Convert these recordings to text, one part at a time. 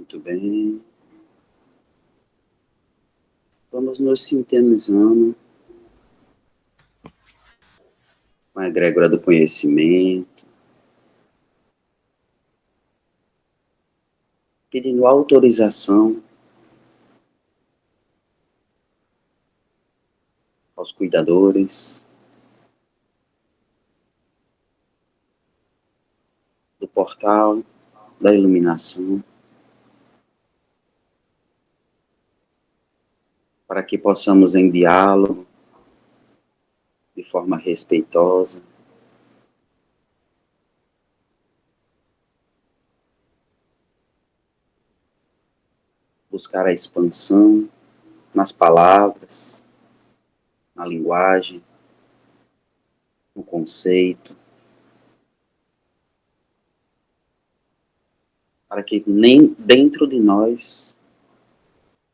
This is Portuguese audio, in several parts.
Muito bem. Vamos nos sintonizando com a egrégora do conhecimento, pedindo autorização aos cuidadores do portal da iluminação, para que possamos, em diálogo, de forma respeitosa, buscar a expansão nas palavras, na linguagem, no conceito, para que nem dentro de nós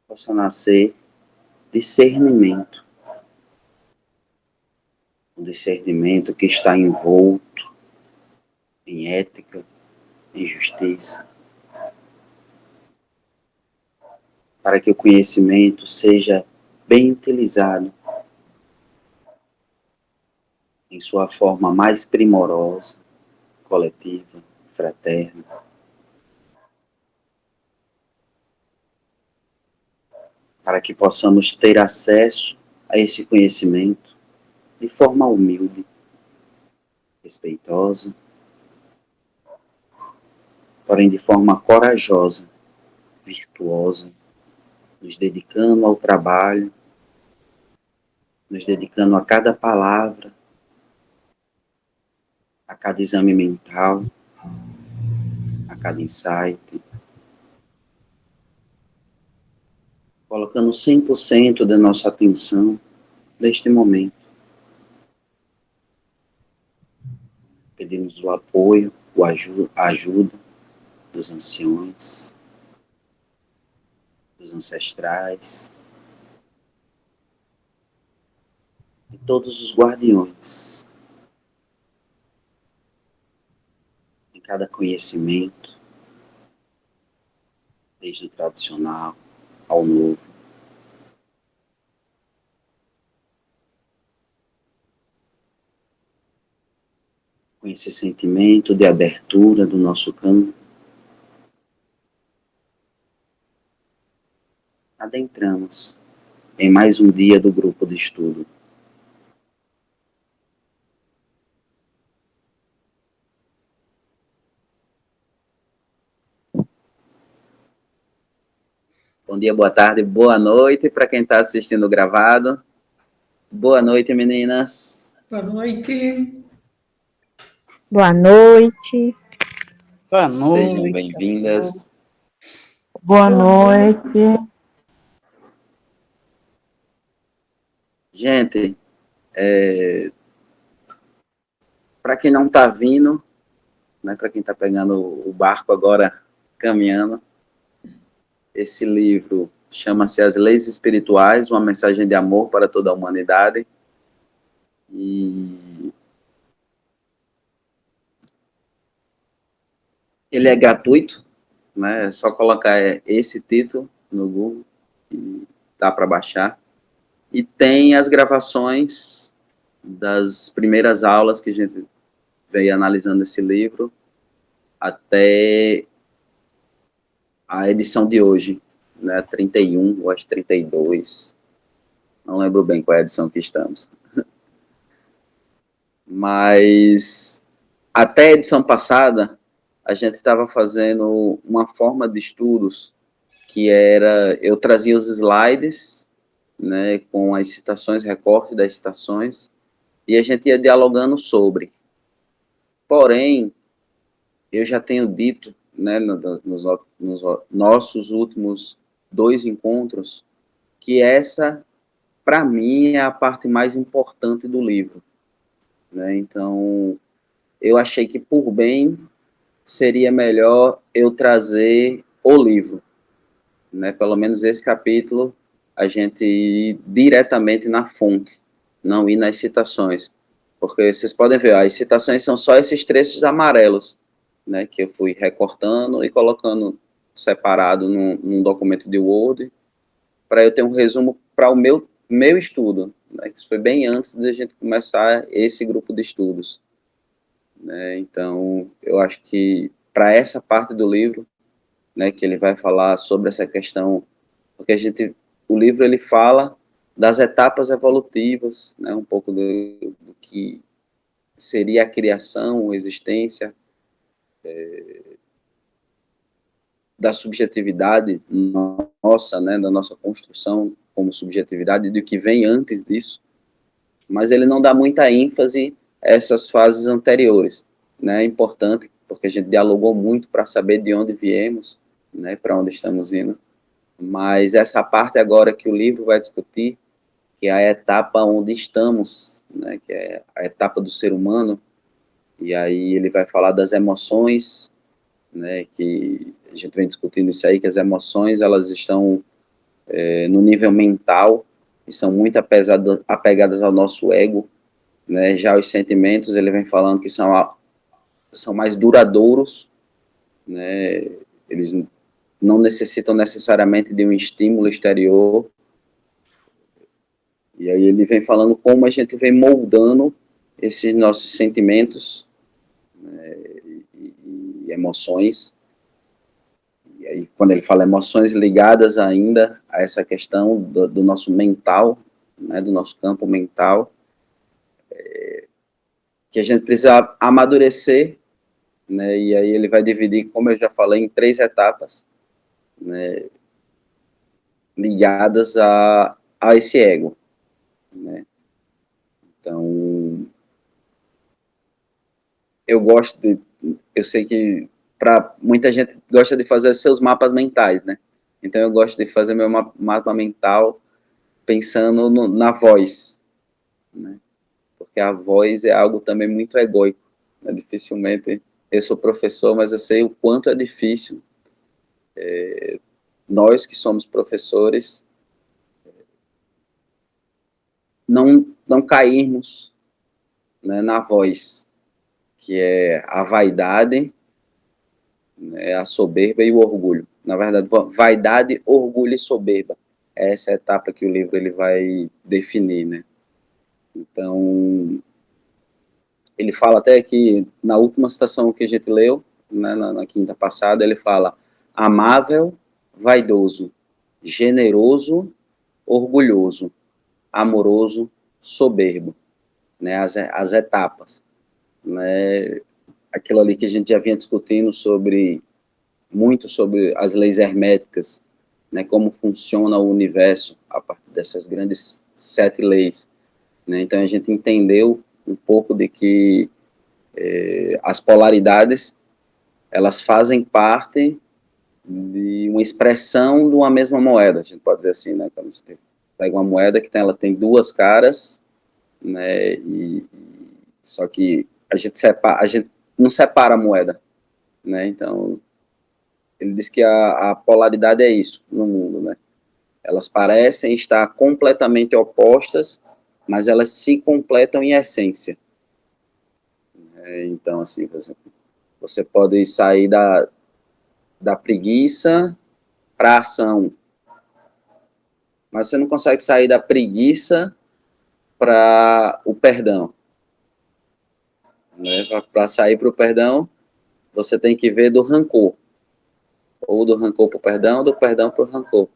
possa nascer discernimento. Um discernimento que está envolto em ética, em justiça, para que o conhecimento seja bem utilizado em sua forma mais primorosa, coletiva, fraterna. Para que possamos ter acesso a esse conhecimento de forma humilde, respeitosa, porém de forma corajosa, virtuosa, nos dedicando ao trabalho, nos dedicando a cada palavra, a cada exame mental, a cada insight, colocando 100% da nossa atenção neste momento. Pedimos o apoio, a ajuda dos anciões, dos ancestrais, de todos os guardiões, em cada conhecimento, desde o tradicional ao novo. Com esse sentimento de abertura do nosso campo, adentramos em mais um dia do grupo de estudo. Bom dia, boa tarde, boa noite para quem está assistindo o gravado. Boa noite, meninas. Boa noite. Boa noite. Boa noite. Sejam bem-vindas. Boa noite. Gente, para quem não está vindo, né, para quem está pegando o barco agora, caminhando, esse livro chama-se As Leis Espirituais, uma mensagem de amor para toda a humanidade. E ele é gratuito, né? É só colocar esse título no Google e dá para baixar. E tem as gravações das primeiras aulas que a gente veio analisando esse livro até a edição de hoje, né, 31, ou acho 32, não lembro bem qual é a edição que estamos. Mas até a edição passada, a gente estava fazendo uma forma de estudos que era, eu trazia os slides, né, com as citações, recorte das citações, e a gente ia dialogando sobre. Porém, eu já tenho dito, né, nos nossos últimos 2 encontros, que essa, para mim, é a parte mais importante do livro, né? Então, eu achei que, por bem, seria melhor eu trazer o livro, né? Pelo menos esse capítulo, a gente ir diretamente na fonte, não ir nas citações, porque vocês podem ver, as citações são só esses trechos amarelos, né, que eu fui recortando e colocando separado num documento de Word, para eu ter um resumo para o meu estudo, né? Isso foi bem antes da gente começar esse grupo de estudos, né? Então, eu acho que para essa parte do livro, né, que ele vai falar sobre essa questão, porque o livro ele fala das etapas evolutivas, né, um pouco do que seria a criação, a existência, da subjetividade nossa, né, da nossa construção como subjetividade, e do que vem antes disso, mas ele não dá muita ênfase a essas fases anteriores, né? É importante, porque a gente dialogou muito para saber de onde viemos, né, para onde estamos indo, mas essa parte agora que o livro vai discutir, que é a etapa onde estamos, né, que é a etapa do ser humano, e aí ele vai falar das emoções, né, que a gente vem discutindo isso aí, que as emoções, elas estão no nível mental, e são muito apegadas ao nosso ego, né, já os sentimentos, ele vem falando que são mais duradouros, né, eles não necessitam necessariamente de um estímulo exterior, e aí ele vem falando como a gente vem moldando esses nossos sentimentos, né, e emoções. E aí, quando ele fala emoções ligadas ainda a essa questão do nosso mental, né, do nosso campo mental, que a gente precisa amadurecer, né, e aí ele vai dividir, como eu já falei, em 3 etapas, né, ligadas a esse ego, né. Então, eu sei que para muita gente gosta de fazer seus mapas mentais, né, então eu gosto de fazer meu mapa mental pensando na voz, né, porque a voz é algo também muito egóico, né? Dificilmente, eu sou professor, mas eu sei o quanto é difícil, nós que somos professores, não cairmos, né, na voz, que é a vaidade, né, a soberba e o orgulho. Na verdade, vaidade, orgulho e soberba. Essa é a etapa que o livro ele vai definir, né? Então, ele fala até que, na última citação que a gente leu, né, na quinta passada, ele fala amável, vaidoso, generoso, orgulhoso, amoroso, soberbo, né, as etapas, né, aquilo ali que a gente já vinha discutindo muito sobre as leis herméticas, né, como funciona o universo a partir dessas grandes 7 leis, né, então a gente entendeu um pouco de que as polaridades, elas fazem parte de uma expressão de uma mesma moeda, a gente pode dizer assim, né? Quando você pega uma moeda que ela tem 2 caras, né? Só que a gente não separa a moeda, né? Então, ele diz que a polaridade é isso no mundo, né? Elas parecem estar completamente opostas, mas elas se completam em essência. Então, assim, por exemplo, você pode sair da preguiça para a ação, mas você não consegue sair da preguiça para o perdão, né? Para sair para o perdão, você tem que ver do rancor, ou do rancor para o perdão, ou do perdão para o rancor,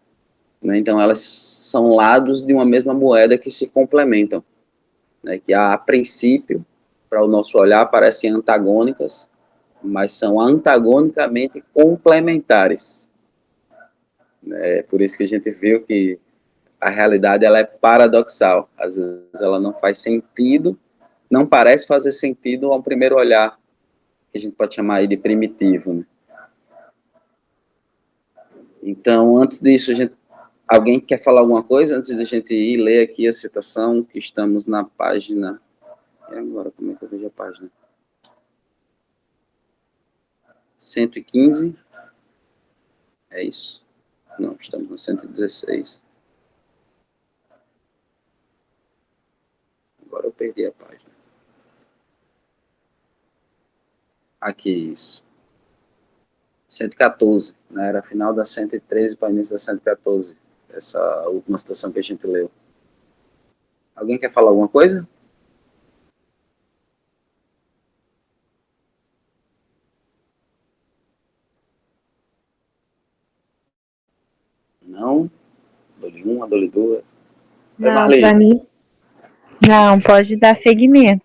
né? Então, elas são lados de uma mesma moeda que se complementam, né? Que a princípio, para o nosso olhar, parecem antagônicas, mas são antagonicamente complementares. É por isso que a gente viu que a realidade ela é paradoxal. Às vezes ela não faz sentido, não parece fazer sentido ao primeiro olhar, que a gente pode chamar aí de primitivo, né? Então, antes disso, alguém quer falar alguma coisa antes de a gente ir ler aqui a citação, que estamos na página... E agora, como é que eu vejo a página? 115? É isso? Não, estamos na 116. Agora eu perdi a página. Aqui, isso. 114, né? Era final da 113 para início da 114, essa última citação que a gente leu. Alguém quer falar alguma coisa? Não? Dole 1, dole 2. Não, para mim. Não, pode dar seguimento.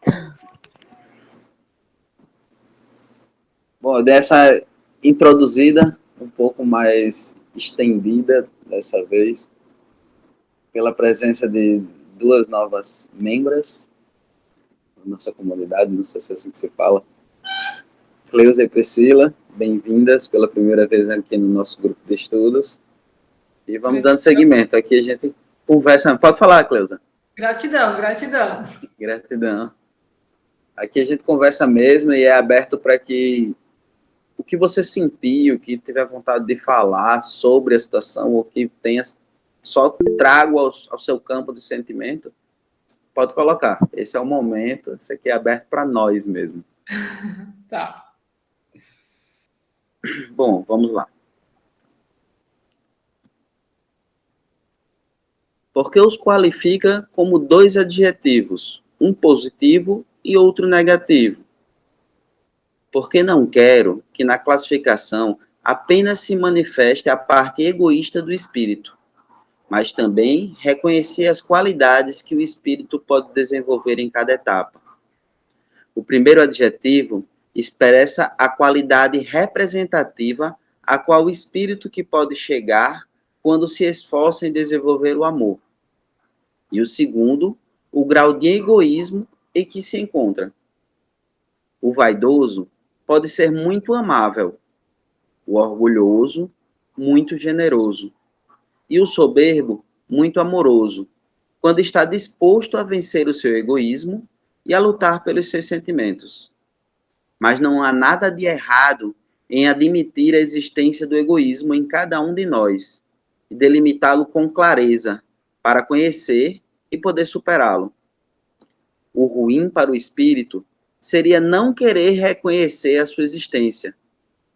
Bom, eu dei essa introduzida um pouco mais estendida dessa vez, pela presença de duas novas membras da nossa comunidade, não sei se é assim que se fala. Cleusa e Priscila, bem-vindas pela primeira vez aqui no nosso grupo de estudos. E vamos dando seguimento. Aqui a gente conversa. Pode falar, Cleusa. Gratidão, gratidão. Gratidão. Aqui a gente conversa mesmo e é aberto para que o que você sentir, o que tiver vontade de falar sobre a situação, ou que tenha só trago ao seu campo de sentimento, pode colocar. Esse é o momento, isso aqui é aberto para nós mesmo. Tá. Bom, vamos lá. Porque os qualifica como dois adjetivos, um positivo e outro negativo. Porque não quero que na classificação apenas se manifeste a parte egoísta do espírito, mas também reconhecer as qualidades que o espírito pode desenvolver em cada etapa. O primeiro adjetivo expressa a qualidade representativa a qual o espírito que pode chegar quando se esforça em desenvolver o amor. E o segundo, o grau de egoísmo em que se encontra. O vaidoso pode ser muito amável, o orgulhoso, muito generoso, e o soberbo, muito amoroso, quando está disposto a vencer o seu egoísmo e a lutar pelos seus sentimentos. Mas não há nada de errado em admitir a existência do egoísmo em cada um de nós e delimitá-lo com clareza para conhecer e poder superá-lo. O ruim para o espírito seria não querer reconhecer a sua existência,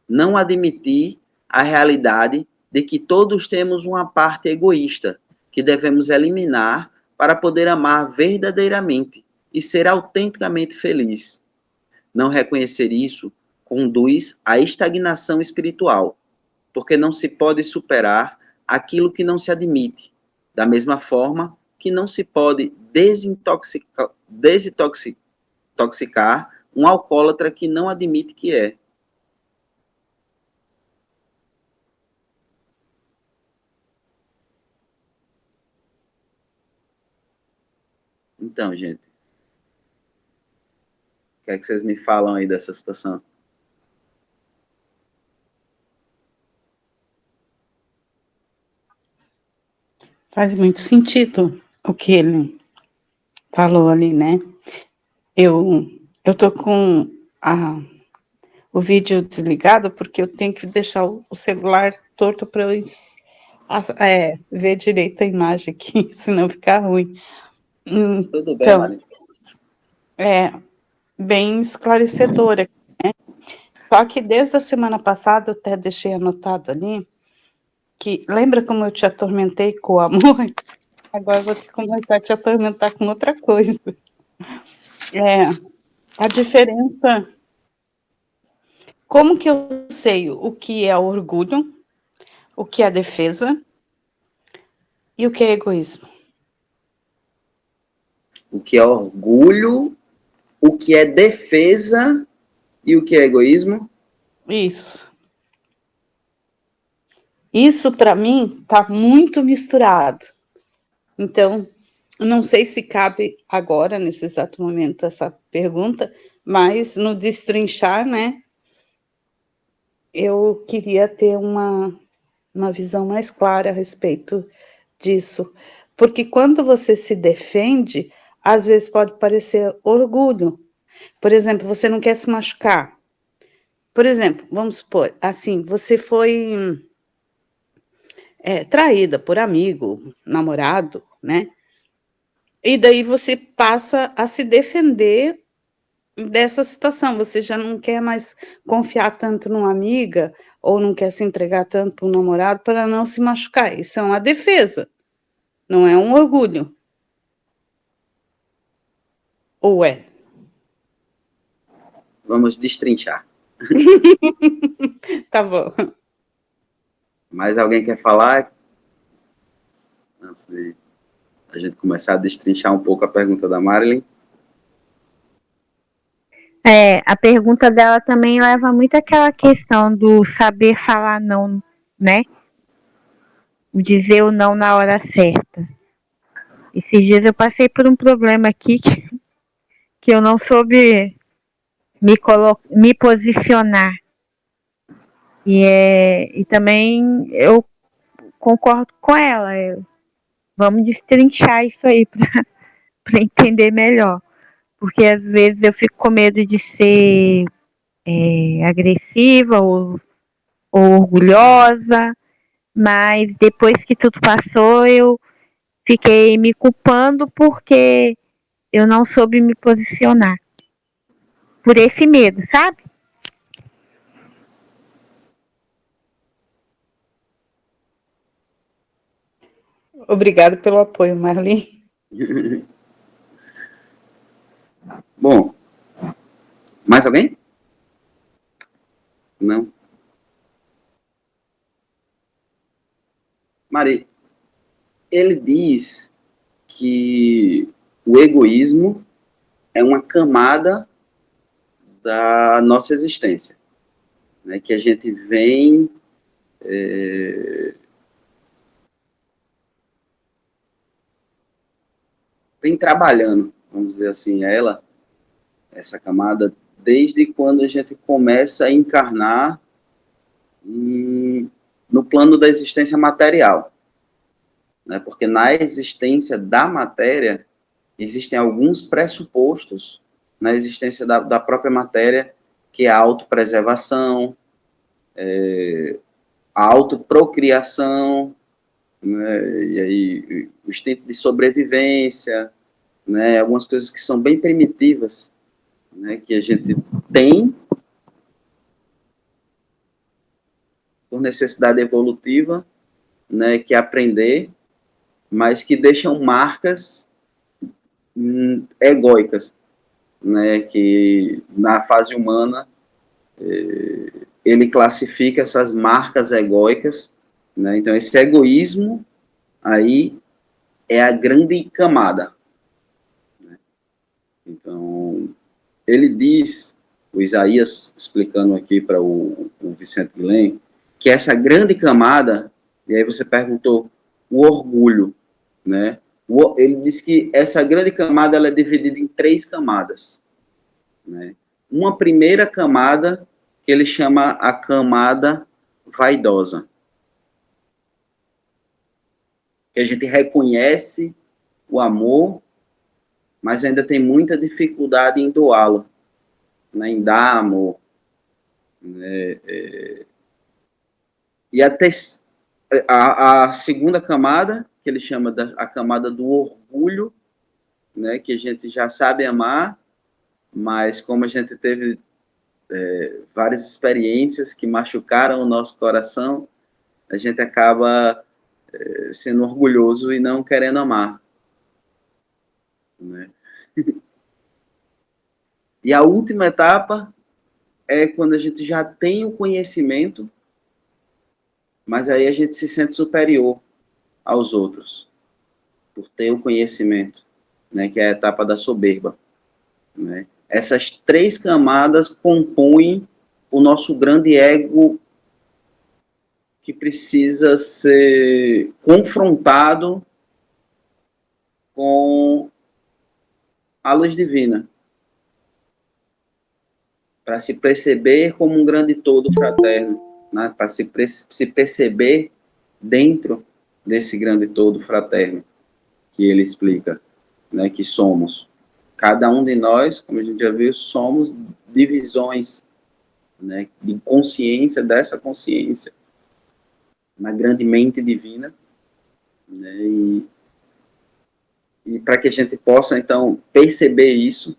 não admitir a realidade de que todos temos uma parte egoísta que devemos eliminar para poder amar verdadeiramente e ser autenticamente feliz. Não reconhecer isso conduz à estagnação espiritual, porque não se pode superar aquilo que não se admite, da mesma forma que não se pode desintoxicar um alcoólatra que não admite que é. Então, gente, o que é que vocês me falam aí dessa situação? Faz muito sentido o que ele falou ali, né? Eu tô com o vídeo desligado porque eu tenho que deixar o celular torto para eu ver direito a imagem aqui, senão fica ruim. Tudo bem, Então, Marinho. bem esclarecedora, né? Só que desde a semana passada eu até deixei anotado ali que lembra como eu te atormentei com o amor? Agora eu vou começar a te atormentar com outra coisa. A diferença. Como que eu sei o que é orgulho, o que é defesa e o que é egoísmo? O que é orgulho, o que é defesa e o que é egoísmo? Isso. Isso, para mim, está muito misturado. Então, não sei se cabe agora, nesse exato momento, essa pergunta, mas no destrinchar, né, eu queria ter uma visão mais clara a respeito disso. Porque quando você se defende, às vezes pode parecer orgulho. Por exemplo, você não quer se machucar. Por exemplo, vamos supor, assim, você foi traída por amigo, namorado, né? E daí você passa a se defender dessa situação, você já não quer mais confiar tanto numa amiga, ou não quer se entregar tanto para um namorado para não se machucar. Isso é uma defesa, não é um orgulho. Ou é? Vamos destrinchar. Tá bom. Mais alguém quer falar? Antes de a gente começar a destrinchar um pouco a pergunta da Marilyn. A pergunta dela também leva muito àquela questão do saber falar não, né? Dizer o não na hora certa. Esses dias eu passei por um problema aqui que eu não soube me posicionar. E também eu concordo com ela. Vamos destrinchar isso aí para entender melhor. Porque às vezes eu fico com medo de ser agressiva ou orgulhosa, mas depois que tudo passou, eu fiquei me culpando porque eu não soube me posicionar. Por esse medo, sabe? Obrigado pelo apoio, Marli. Bom, mais alguém? Não? Mari, ele diz que o egoísmo é uma camada da nossa existência, né? Que a gente vem vem trabalhando, vamos dizer assim, essa camada, desde quando a gente começa a encarnar no plano da existência material, né? Porque na existência da matéria existem alguns pressupostos na existência da própria matéria, que é a autopreservação, a autoprocriação, né? E aí o instinto de sobrevivência, né? Algumas coisas que são bem primitivas, né? Que a gente tem por necessidade evolutiva, né? Que é aprender, mas que deixam marcas egóicas, né? Que na fase humana ele classifica essas marcas egóicas, né? Então esse egoísmo aí é a grande camada, né? Então ele diz, o Isaías explicando aqui para o Vicente Guilhem, que essa grande camada, e aí você perguntou, o orgulho, né? Ele diz que essa grande camada ela é dividida em 3 camadas, né? Uma primeira camada que ele chama a camada vaidosa, que a gente reconhece o amor, mas ainda tem muita dificuldade em doá-lo, né? Em dar amor, né? E a segunda camada, que ele chama a camada do orgulho, né? Que a gente já sabe amar, mas como a gente teve várias experiências que machucaram o nosso coração, a gente acaba sendo orgulhoso e não querendo amar, né? E a última etapa é quando a gente já tem o conhecimento, mas aí a gente se sente superior aos outros, por ter o conhecimento, né? Que é a etapa da soberba, né? Essas 3 camadas compõem o nosso grande ego, que precisa ser confrontado com a luz divina, para se perceber como um grande todo fraterno, né? Para se perceber dentro desse grande todo fraterno que ele explica, né? Que somos. Cada um de nós, como a gente já viu, somos divisões, né? De consciência, dessa consciência, na grande mente divina, né? E para que a gente possa, então, perceber isso,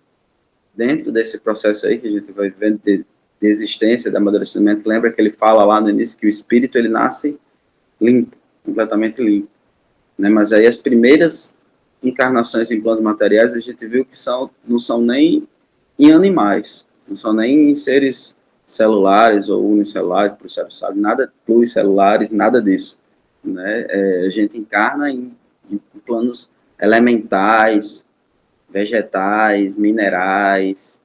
dentro desse processo aí que a gente vai vivendo de existência, de amadurecimento, lembra que ele fala lá no início que o espírito, ele nasce limpo, completamente limpo, né? Mas aí as primeiras encarnações em planos materiais, a gente viu que não são nem em animais, não são nem em seres celulares ou unicelulares, sabe, nada pluricelulares, nada disso, né? A gente encarna em planos elementais, vegetais, minerais,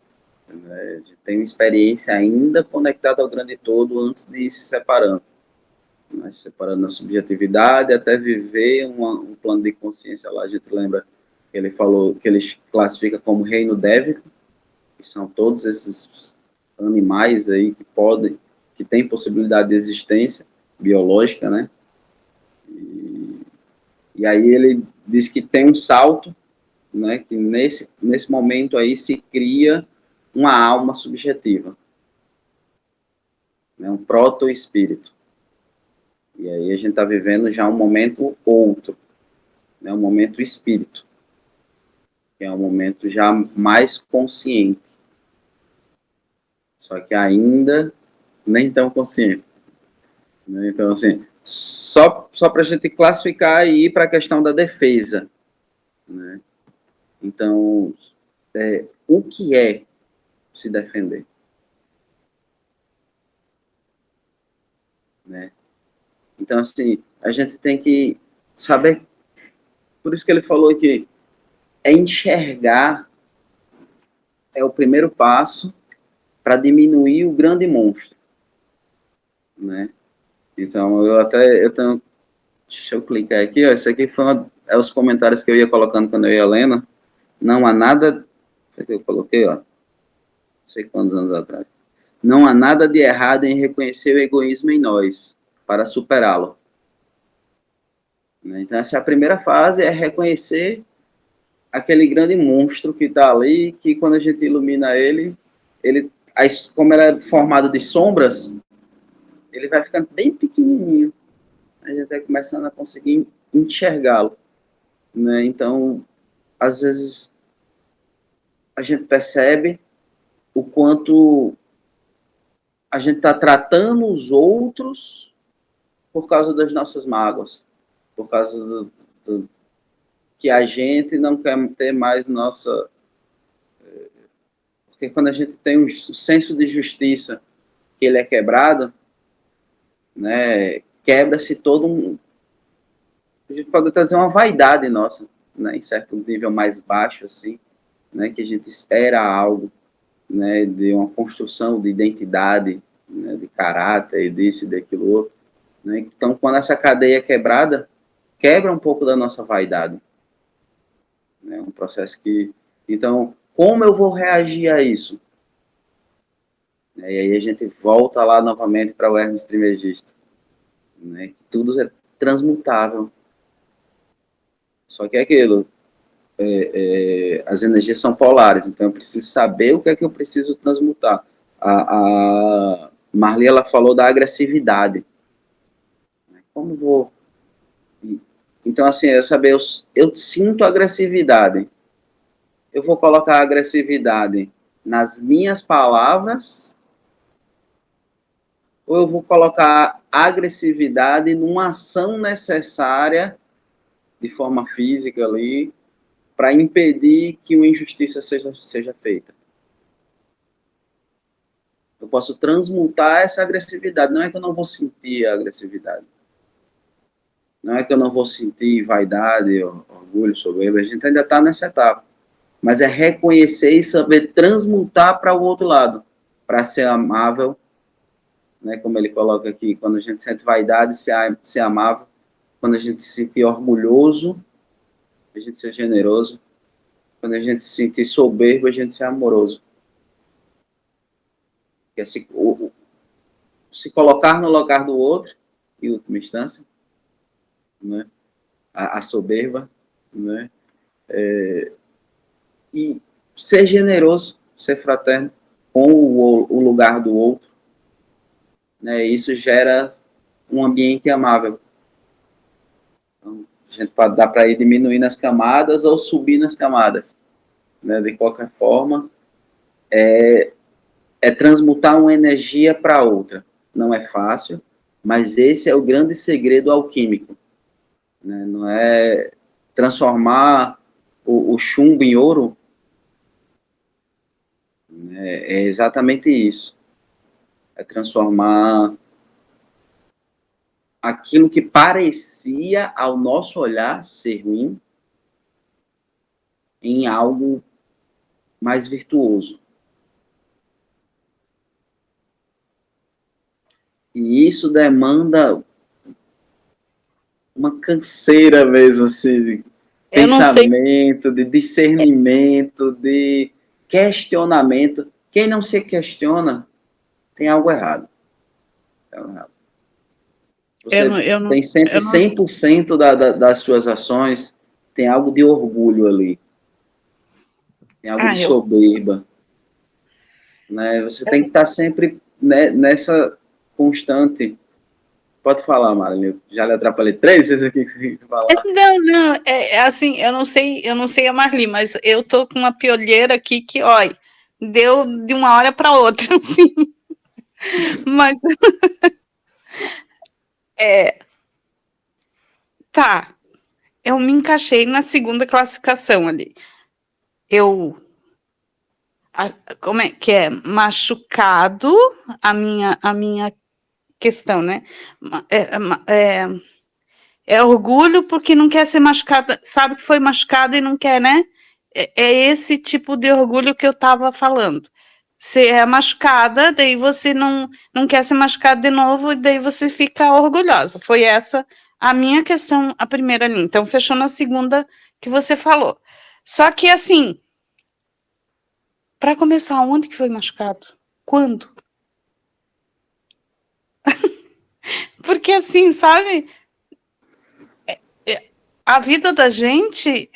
né? A gente tem uma experiência ainda conectada ao grande todo antes de ir se separando, né? Separando a subjetividade até viver um plano de consciência lá. A gente lembra que ele falou que ele classifica como reino dévico, que são todos esses animais aí que têm possibilidade de existência biológica, né? E aí ele diz que tem um salto, né? Que nesse momento aí se cria uma alma subjetiva, né? Um proto-espírito. E aí a gente está vivendo já um momento outro, né? Um momento espírito, que é um momento já mais consciente. Só que ainda nem tão consciente, né? Então, assim, só para a gente classificar e ir para a questão da defesa, né? Então, o que é se defender, né? Então, assim, a gente tem que saber, por isso que ele falou que enxergar é o primeiro passo para diminuir o grande monstro, né? Então, eu tenho, deixa eu clicar aqui, ó, esse aqui foi os comentários que eu ia colocando quando eu ia lendo. Não há nada, que eu coloquei, ó, não sei quantos anos atrás. Não há nada de errado em reconhecer o egoísmo em nós, para superá-lo. Então, essa é a primeira fase, é reconhecer aquele grande monstro que está ali, que quando a gente ilumina ele, como ele é formado de sombras, ele vai ficando bem pequenininho. A gente vai começando a conseguir enxergá-lo, né? Então, às vezes, a gente percebe o quanto a gente está tratando os outros por causa das nossas mágoas, por causa que a gente não quer ter mais nossa... Porque quando a gente tem um senso de justiça que ele é quebrado, né, quebra-se todo a gente pode até dizer uma vaidade nossa, né, em certo nível mais baixo, assim, né, que a gente espera algo, né, de uma construção de identidade, né, de caráter, disso e daquilo outro, né. Então, quando essa cadeia é quebrada, quebra um pouco da nossa vaidade, né, um processo que... Então, como eu vou reagir a isso? E aí a gente volta lá novamente para o Hermes Trismegisto, né, tudo é transmutável. Só que é aquilo, as energias são polares, então eu preciso saber o que é que eu preciso transmutar. A Marli, ela falou da agressividade. Como vou... Então, assim, eu saber, eu sinto agressividade. Eu vou colocar a agressividade nas minhas palavras ou eu vou colocar a agressividade numa ação necessária de forma física ali, para impedir que uma injustiça seja feita. Eu posso transmutar essa agressividade. Não é que eu não vou sentir a agressividade. Não é que eu não vou sentir vaidade, orgulho, soberba. A gente ainda está nessa etapa. Mas é reconhecer e saber transmutar para o outro lado, para ser amável, né? Como ele coloca aqui, quando a gente sente vaidade, ser amável. Quando a gente se sentir orgulhoso, a gente ser generoso. Quando a gente se sentir soberbo, a gente ser amoroso. Que é se colocar no lugar do outro, em última instância, né? A soberba, né? E ser generoso, ser fraterno com o lugar do outro, né? Isso gera um ambiente amável. Então, a gente pode dar para ir diminuir nas camadas ou subir nas camadas, né? De qualquer forma, é transmutar uma energia para outra. Não é fácil, mas esse é o grande segredo alquímico, né? Não é transformar o chumbo em ouro, é exatamente isso. É transformar aquilo que parecia, ao nosso olhar, ser ruim, em algo mais virtuoso. E isso demanda uma canseira mesmo, assim, de pensamento, de discernimento, de questionamento. Quem não se questiona tem algo errado. Você tem sempre 100% das suas ações, tem algo de orgulho ali. Tem algo de soberba. Né? Você tem que estar sempre, né, nessa constante. Pode falar, Marília. Já lhe atrapalhei 3 vezes aqui que você quer falar. Não, assim, eu não sei a Marli, mas eu tô com uma piolheira aqui que, olha, deu de uma hora para outra, assim. Mas tá, eu me encaixei na segunda classificação ali. Como é que é? Machucado, a minha questão, né? É orgulho porque não quer ser machucada, sabe que foi machucada e não quer, né? É esse tipo de orgulho que eu estava falando. Você é machucada, daí você não quer ser machucada de novo, e daí você fica orgulhosa. Foi essa a minha questão, a primeira linha. Então, fechou na segunda que você falou. Só que, assim, para começar, onde que foi machucado? Quando? Porque, assim, sabe, a vida da gente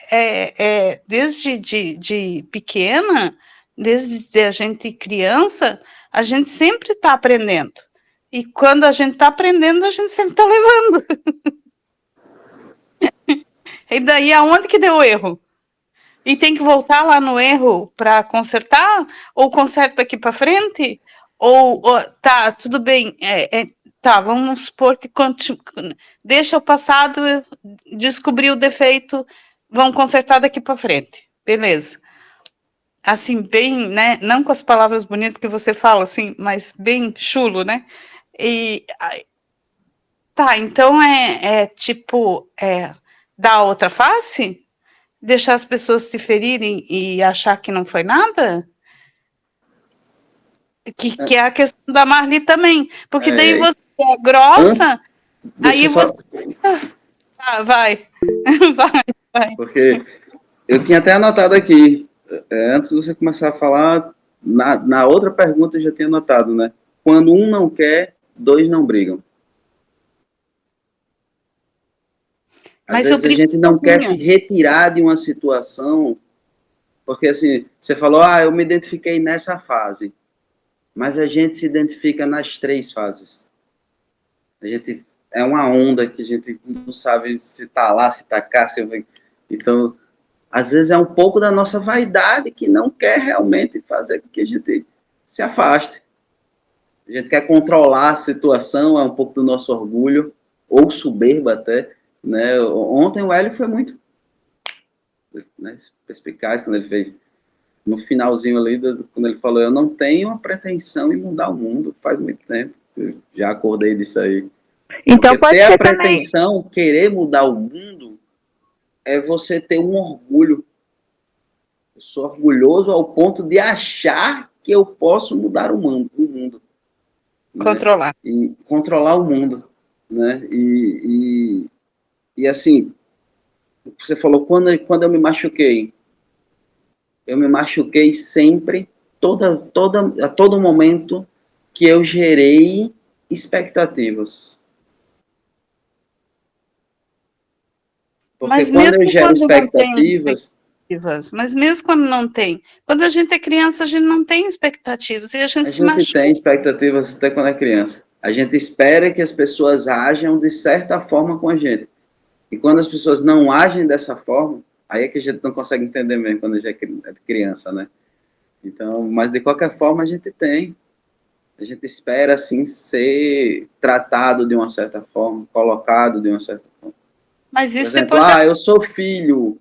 desde de pequena, desde a gente criança, a gente sempre está aprendendo. E quando a gente está aprendendo, a gente sempre está levando. E daí, aonde que deu o erro? E tem que voltar lá no erro para consertar? Ou conserta daqui para frente? Ou tá, tudo bem, tá, vamos supor que deixa o passado, descobrir o defeito, vamos consertar daqui para frente. Beleza. Assim, bem, né? Não com as palavras bonitas que você fala, assim, mas bem chulo, né? E tá, então tipo, dar outra face? Deixar as pessoas se ferirem e achar que não foi nada? Que é a questão da Marli também. Porque daí você é grossa, aí você... vai. Vai. Porque eu tinha até anotado aqui, antes de você começar a falar, na outra pergunta eu já tinha anotado, né? Quando um não quer, 2 não brigam. Às vezes a gente não quer se retirar de uma situação, porque assim, você falou, eu me identifiquei nessa fase, mas a gente se identifica nas 3 fases. A gente é uma onda que a gente não sabe se tá lá, se tá cá, então, às vezes é um pouco da nossa vaidade que não quer realmente fazer com que a gente se afaste. A gente quer controlar a situação, é um pouco do nosso orgulho, ou soberba até, né? Ontem o Hélio foi muito, né, perspicaz quando ele fez, no finalzinho ali, quando ele falou, eu não tenho a pretensão em mudar o mundo, faz muito tempo, eu já acordei disso aí. Então, porque pode ter ser a pretensão, também, querer mudar o mundo, é você ter um orgulho. Eu sou orgulhoso ao ponto de achar que eu posso mudar o mundo. Controlar. Né? E controlar o mundo. Né? E assim, você falou, quando eu me machuquei sempre, a todo momento que eu gerei expectativas. Porque mas quando eu gero expectativas... Mas mesmo quando não tem, quando a gente é criança, a gente não tem expectativas, e a gente se machuca. A gente tem expectativas até quando é criança. A gente espera que as pessoas ajam de certa forma com a gente. E quando as pessoas não agem dessa forma, aí é que a gente não consegue entender mesmo quando a gente é criança, né? Então, mas de qualquer forma a gente espera, assim, ser tratado de uma certa forma, colocado de uma certa forma. Mas Por isso exemplo, depois eu sou filho,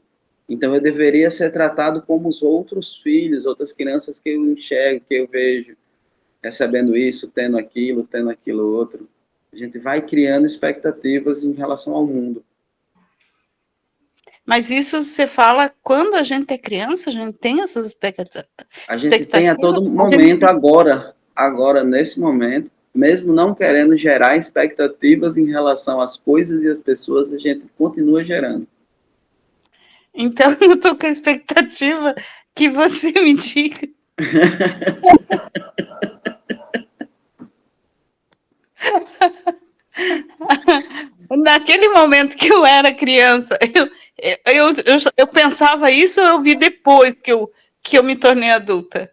então eu deveria ser tratado como os outros filhos, outras crianças que eu enxergo, que eu vejo, recebendo isso, tendo aquilo outro. A gente vai criando expectativas em relação ao mundo. Mas isso você fala quando a gente é criança, a gente tem essas expectativas. A gente tem a todo momento, agora, nesse momento, mesmo não querendo gerar expectativas em relação às coisas e às pessoas, a gente continua gerando. Então, eu estou com a expectativa que você me diga. Naquele momento que eu era criança, eu pensava isso, eu vi depois que eu me tornei adulta.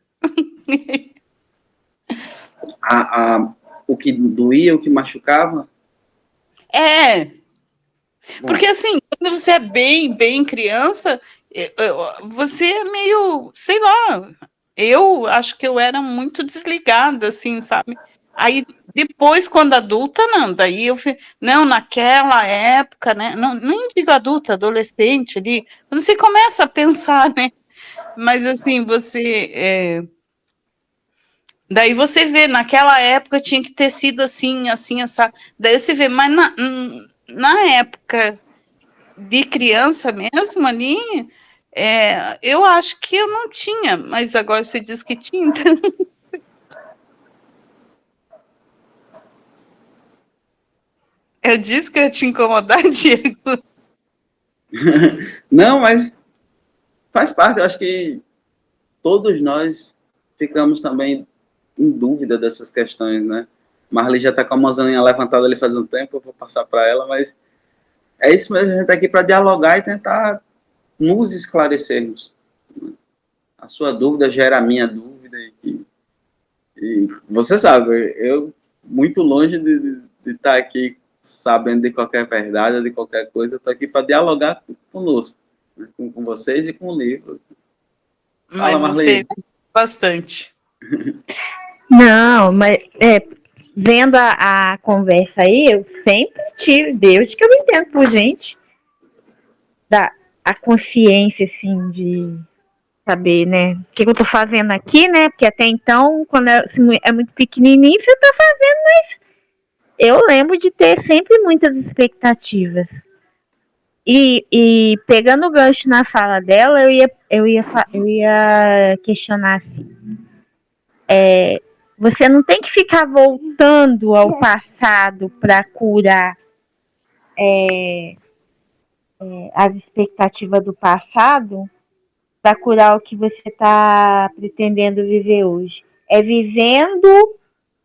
O que doía, o que machucava? Porque assim, quando você é bem criança, você é meio, sei lá, eu acho que eu era muito desligada, assim, sabe? Aí depois, quando adulta, não, daí não, naquela época, né? Não, nem digo adulta, adolescente ali, você começa a pensar, né? Mas assim, daí você vê, naquela época tinha que ter sido assim, assim, essa. Daí você vê, mas na época de criança mesmo ali, eu acho que eu não tinha, mas agora você diz que tinha, então. Eu disse que eu ia te incomodar, Diego. Não, mas faz parte, eu acho que todos nós ficamos também em dúvida dessas questões, né? Marli já está com a mãozinha levantada ali faz um tempo, eu vou passar para ela, mas é isso mesmo, a gente está aqui para dialogar e tentar nos esclarecermos. A sua dúvida gera a minha dúvida e você sabe, eu muito longe de estar aqui sabendo de qualquer verdade, de qualquer coisa, eu estou aqui para dialogar conosco, né? com vocês e com o livro. Mas Fala, você Marli. bastante. Não, mas vendo a conversa aí, eu sempre tive, desde que eu me entendo por gente, a consciência, assim, de saber, né, o que eu tô fazendo aqui, né, porque até então, quando é muito pequenininho, você tá fazendo, mas eu lembro de ter sempre muitas expectativas. E pegando o gancho na fala dela, eu ia questionar assim, você não tem que ficar voltando ao passado para curar as expectativas do passado, para curar o que você está pretendendo viver hoje. É vivendo,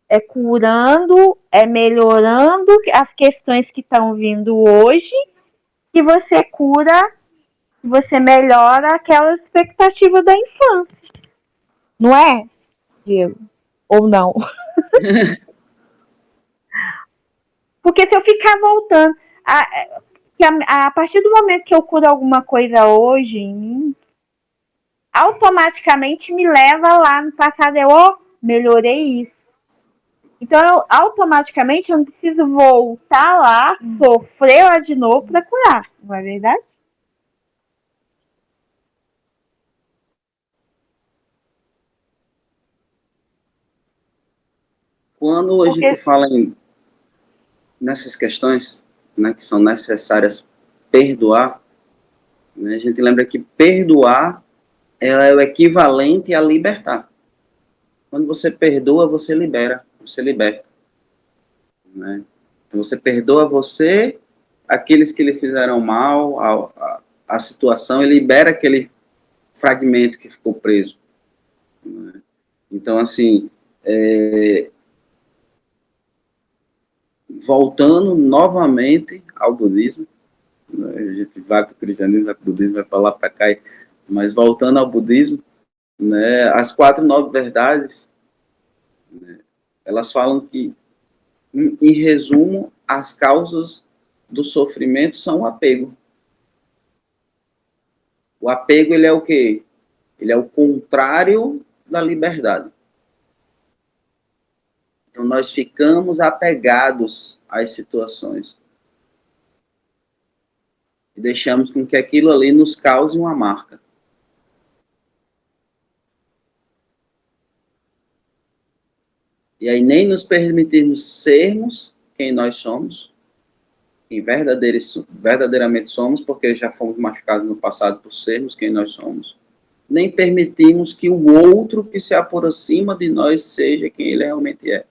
é curando, é melhorando as questões que estão vindo hoje, que você cura, que você melhora aquela expectativa da infância. Não é, Diego? Ou não? Porque se eu ficar voltando, a partir do momento que eu curo alguma coisa hoje em mim, automaticamente me leva lá no passado. Melhorei isso. Então, automaticamente, eu não preciso voltar lá, sofrer lá de novo para curar. Não é verdade? Quando a gente fala nessas questões, né, que são necessárias perdoar, né, a gente lembra que perdoar é o equivalente a libertar. Quando você perdoa, você libera, você liberta. Né? Então, você perdoa você, aqueles que lhe fizeram mal, a situação, e libera aquele fragmento que ficou preso. Né? Então, assim, voltando novamente ao budismo, né? A gente vai para o cristianismo, vai para o budismo, vai para lá, para cá, mas voltando ao budismo, né, as 4 9 verdades, né, elas falam que, em resumo, as causas do sofrimento são o apego. O apego, ele é o quê? Ele é o contrário da liberdade. Então, nós ficamos apegados às situações. E deixamos com que aquilo ali nos cause uma marca. E aí nem nos permitimos sermos quem nós somos, quem verdadeiramente somos, porque já fomos machucados no passado por sermos quem nós somos. Nem permitimos que o outro que se aproxima de nós seja quem ele realmente é.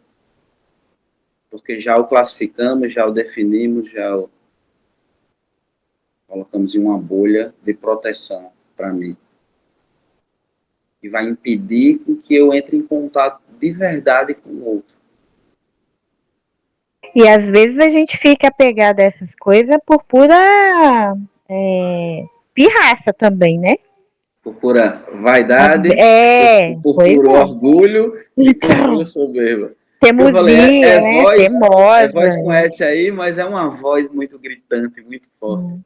Porque já o classificamos, já o definimos, já o colocamos em uma bolha de proteção para mim. E vai impedir que eu entre em contato de verdade com o outro. E às vezes a gente fica apegado a essas coisas por pura pirraça também, né? Por pura vaidade, por puro orgulho e por pura soberba. Teimosia, né? É voz com S aí, mas é uma voz muito gritante, muito forte,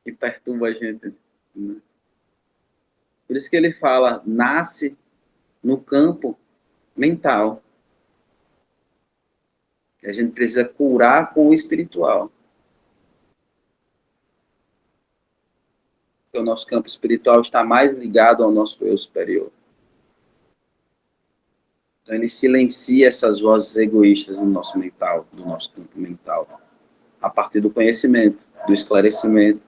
que perturba a gente. Por isso que ele fala, nasce no campo mental. A gente precisa curar com o espiritual. Porque o nosso campo espiritual está mais ligado ao nosso eu superior. Então ele silencia essas vozes egoístas no nosso mental, do nosso campo mental, a partir do conhecimento, do esclarecimento.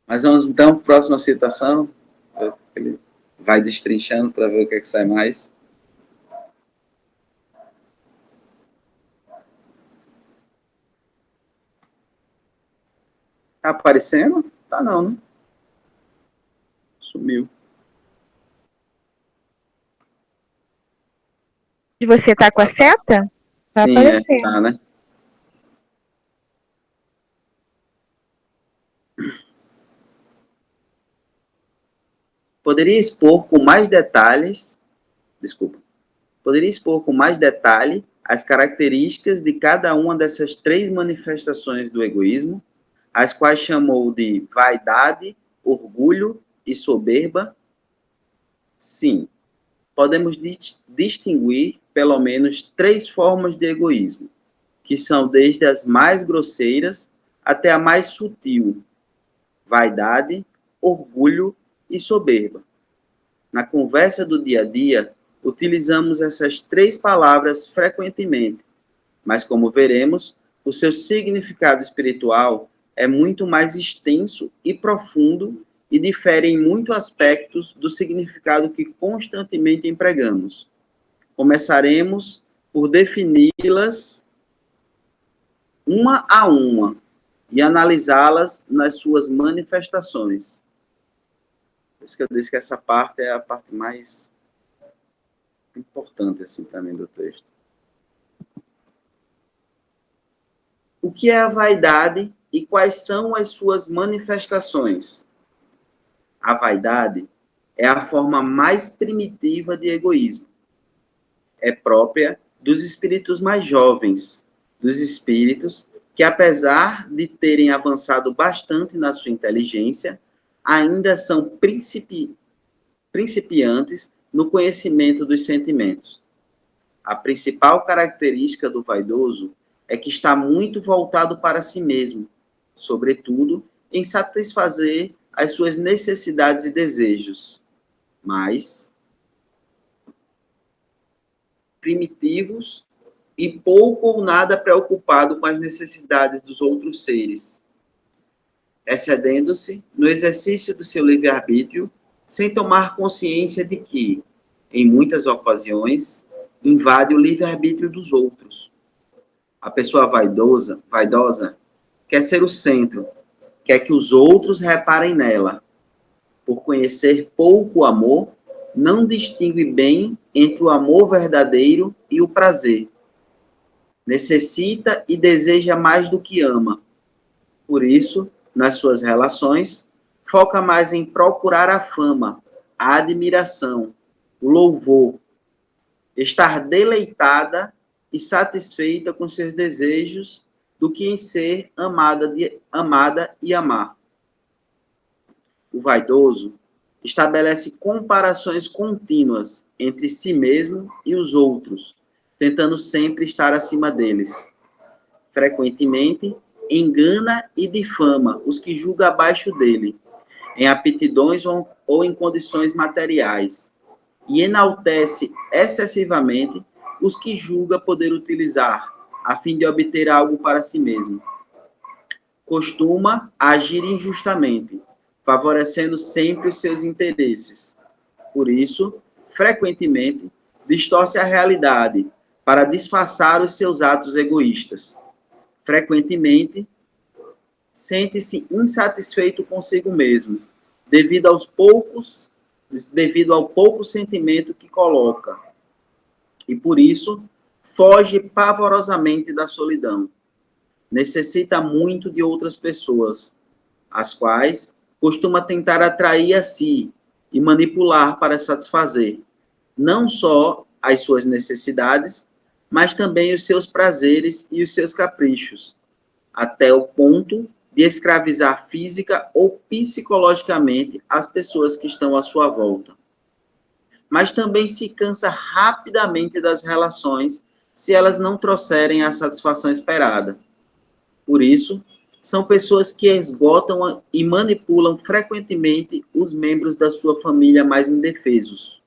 Mas vamos então, próxima citação. Ele vai destrinchando para ver o que é que sai mais. Tá aparecendo? Tá não, né? Sumiu. E você tá com a seta? Tá Sim, aparecendo. tá, né? Poderia expor com mais detalhe as características de cada uma dessas três manifestações do egoísmo, as quais chamou de vaidade, orgulho e soberba? Sim, podemos distinguir pelo menos três formas de egoísmo, que são desde as mais grosseiras até a mais sutil: vaidade, orgulho e soberba. Na conversa do dia a dia, utilizamos essas três palavras frequentemente, mas como veremos, o seu significado espiritual é muito mais extenso e profundo e difere em muitos aspectos do significado que constantemente empregamos. Começaremos por defini-las uma a uma e analisá-las nas suas manifestações. Por isso que eu disse que essa parte é a parte mais importante assim também do texto. O que é a vaidade e quais são as suas manifestações? A vaidade é a forma mais primitiva de egoísmo. É própria dos espíritos mais jovens, dos espíritos que, apesar de terem avançado bastante na sua inteligência, ainda são principiantes no conhecimento dos sentimentos. A principal característica do vaidoso é que está muito voltado para si mesmo, sobretudo em satisfazer as suas necessidades e desejos, mas primitivos e pouco ou nada preocupado com as necessidades dos outros seres, excedendo-se no exercício do seu livre-arbítrio, sem tomar consciência de que, em muitas ocasiões, invade o livre-arbítrio dos outros. A pessoa vaidosa quer ser o centro, quer que os outros reparem nela. Por conhecer pouco o amor, não distingue bem entre o amor verdadeiro e o prazer. Necessita e deseja mais do que ama. Por isso, nas suas relações, foca mais em procurar a fama, a admiração, o louvor, estar deleitada e satisfeita com seus desejos do que em ser amada e amar. O vaidoso estabelece comparações contínuas entre si mesmo e os outros, tentando sempre estar acima deles. Frequentemente, engana e difama os que julga abaixo dele, em aptidões ou em condições materiais, e enaltece excessivamente os que julga poder utilizar, a fim de obter algo para si mesmo. Costuma agir injustamente, favorecendo sempre os seus interesses. Por isso, frequentemente, distorce a realidade para disfarçar os seus atos egoístas. Frequentemente, sente-se insatisfeito consigo mesmo, devido ao pouco sentimento que coloca. E por isso, foge pavorosamente da solidão. Necessita muito de outras pessoas, as quais costuma tentar atrair a si e manipular para satisfazer, não só as suas necessidades, mas também os seus prazeres e os seus caprichos, até o ponto de escravizar física ou psicologicamente as pessoas que estão à sua volta. Mas também se cansa rapidamente das relações se elas não trouxerem a satisfação esperada. Por isso, são pessoas que esgotam e manipulam frequentemente os membros da sua família mais indefesos,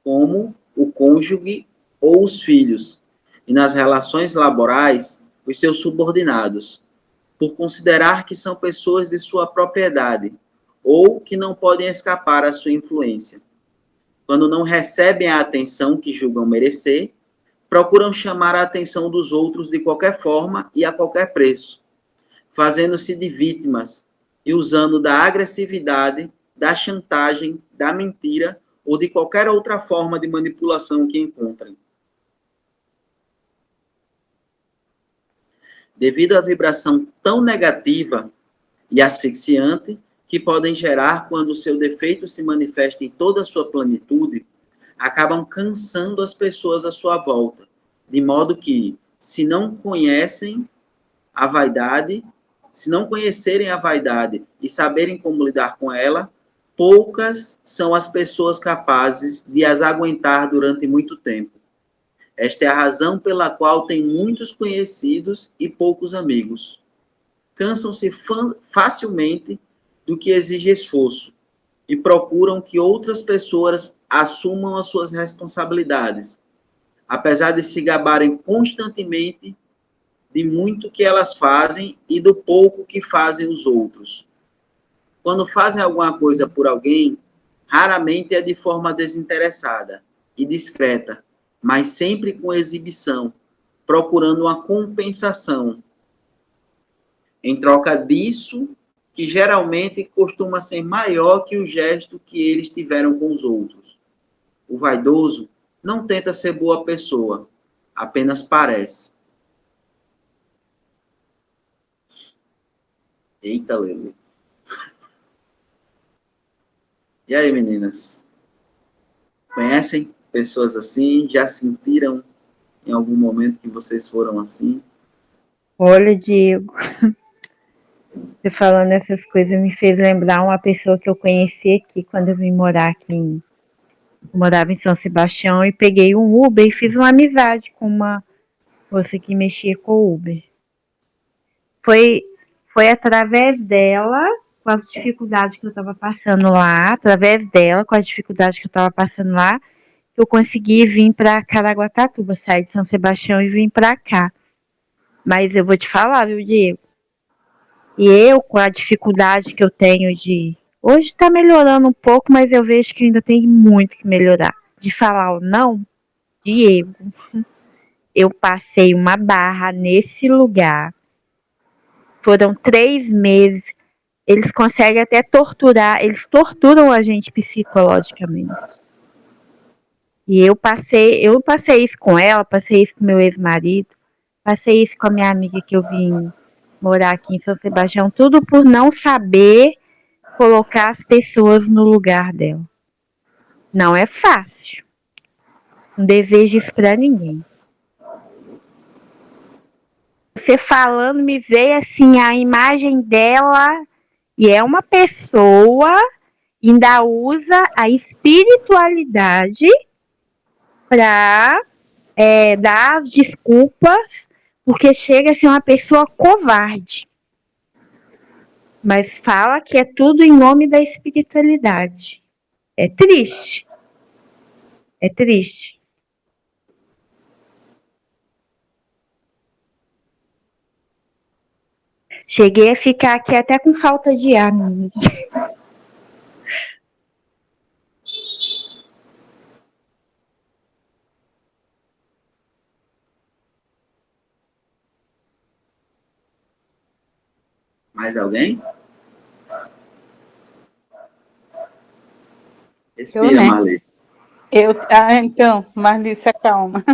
como o cônjuge ou os filhos, e nas relações laborais, os seus subordinados, por considerar que são pessoas de sua propriedade ou que não podem escapar à sua influência. Quando não recebem a atenção que julgam merecer, procuram chamar a atenção dos outros de qualquer forma e a qualquer preço, fazendo-se de vítimas e usando da agressividade, da chantagem, da mentira ou de qualquer outra forma de manipulação que encontrem. Devido à vibração tão negativa e asfixiante que podem gerar quando o seu defeito se manifesta em toda a sua plenitude, acabam cansando as pessoas à sua volta, de modo que, se não conhecerem a vaidade e saberem como lidar com ela, poucas são as pessoas capazes de as aguentar durante muito tempo. Esta é a razão pela qual tem muitos conhecidos e poucos amigos. Cansam-se facilmente do que exige esforço e procuram que outras pessoas assumam as suas responsabilidades, apesar de se gabarem constantemente de muito que elas fazem e do pouco que fazem os outros. Quando fazem alguma coisa por alguém, raramente é de forma desinteressada e discreta, mas sempre com exibição, procurando uma compensação. Em troca disso, que geralmente costuma ser maior que o gesto que eles tiveram com os outros. O vaidoso não tenta ser boa pessoa, apenas parece. Eita, Lele. E aí, meninas? Conhecem pessoas assim? Já sentiram em algum momento que vocês foram assim? Olha, Diego, você falando essas coisas me fez lembrar uma pessoa que eu conheci aqui quando eu vim morar aqui. Eu morava em São Sebastião e peguei um Uber e fiz uma amizade com uma moça que mexia com o Uber. Foi através dela, com as dificuldades que eu estava passando lá, que eu consegui vir para Caraguatatuba, sair de São Sebastião e vim para cá. Mas eu vou te falar, viu, Diego? E eu, com a dificuldade que eu tenho de... Hoje está melhorando um pouco, mas eu vejo que ainda tem muito que melhorar. De falar o não, Diego, eu passei uma barra nesse lugar. Foram 3 meses. Eles conseguem até torturar, eles torturam a gente psicologicamente. E eu passei isso com ela, passei isso com meu ex-marido, passei isso com a minha amiga que eu vim morar aqui em São Sebastião, tudo por não saber colocar as pessoas no lugar dela. Não é fácil. Não desejo isso pra ninguém. Você falando, me veio assim a imagem dela, e é uma pessoa ainda usa a espiritualidade para dar as desculpas, porque chega a ser uma pessoa covarde. Mas fala que é tudo em nome da espiritualidade. É triste. É triste. Cheguei a ficar aqui até com falta de ar, menina. Mais alguém? Respira, né? Marli. Então, Marlícia, calma.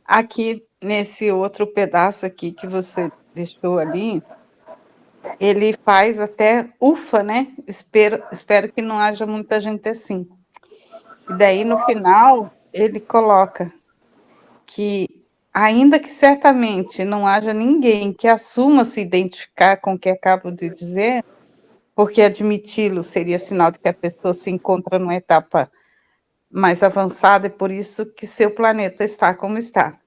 Aqui, nesse outro pedaço aqui que você deixou ali, ele faz até ufa, né? Espero que não haja muita gente assim. E daí, no final, ele coloca que, ainda que certamente não haja ninguém que assuma se identificar com o que acabo de dizer, porque admiti-lo seria sinal de que a pessoa se encontra numa etapa mais avançada, e por isso que seu planeta está como está.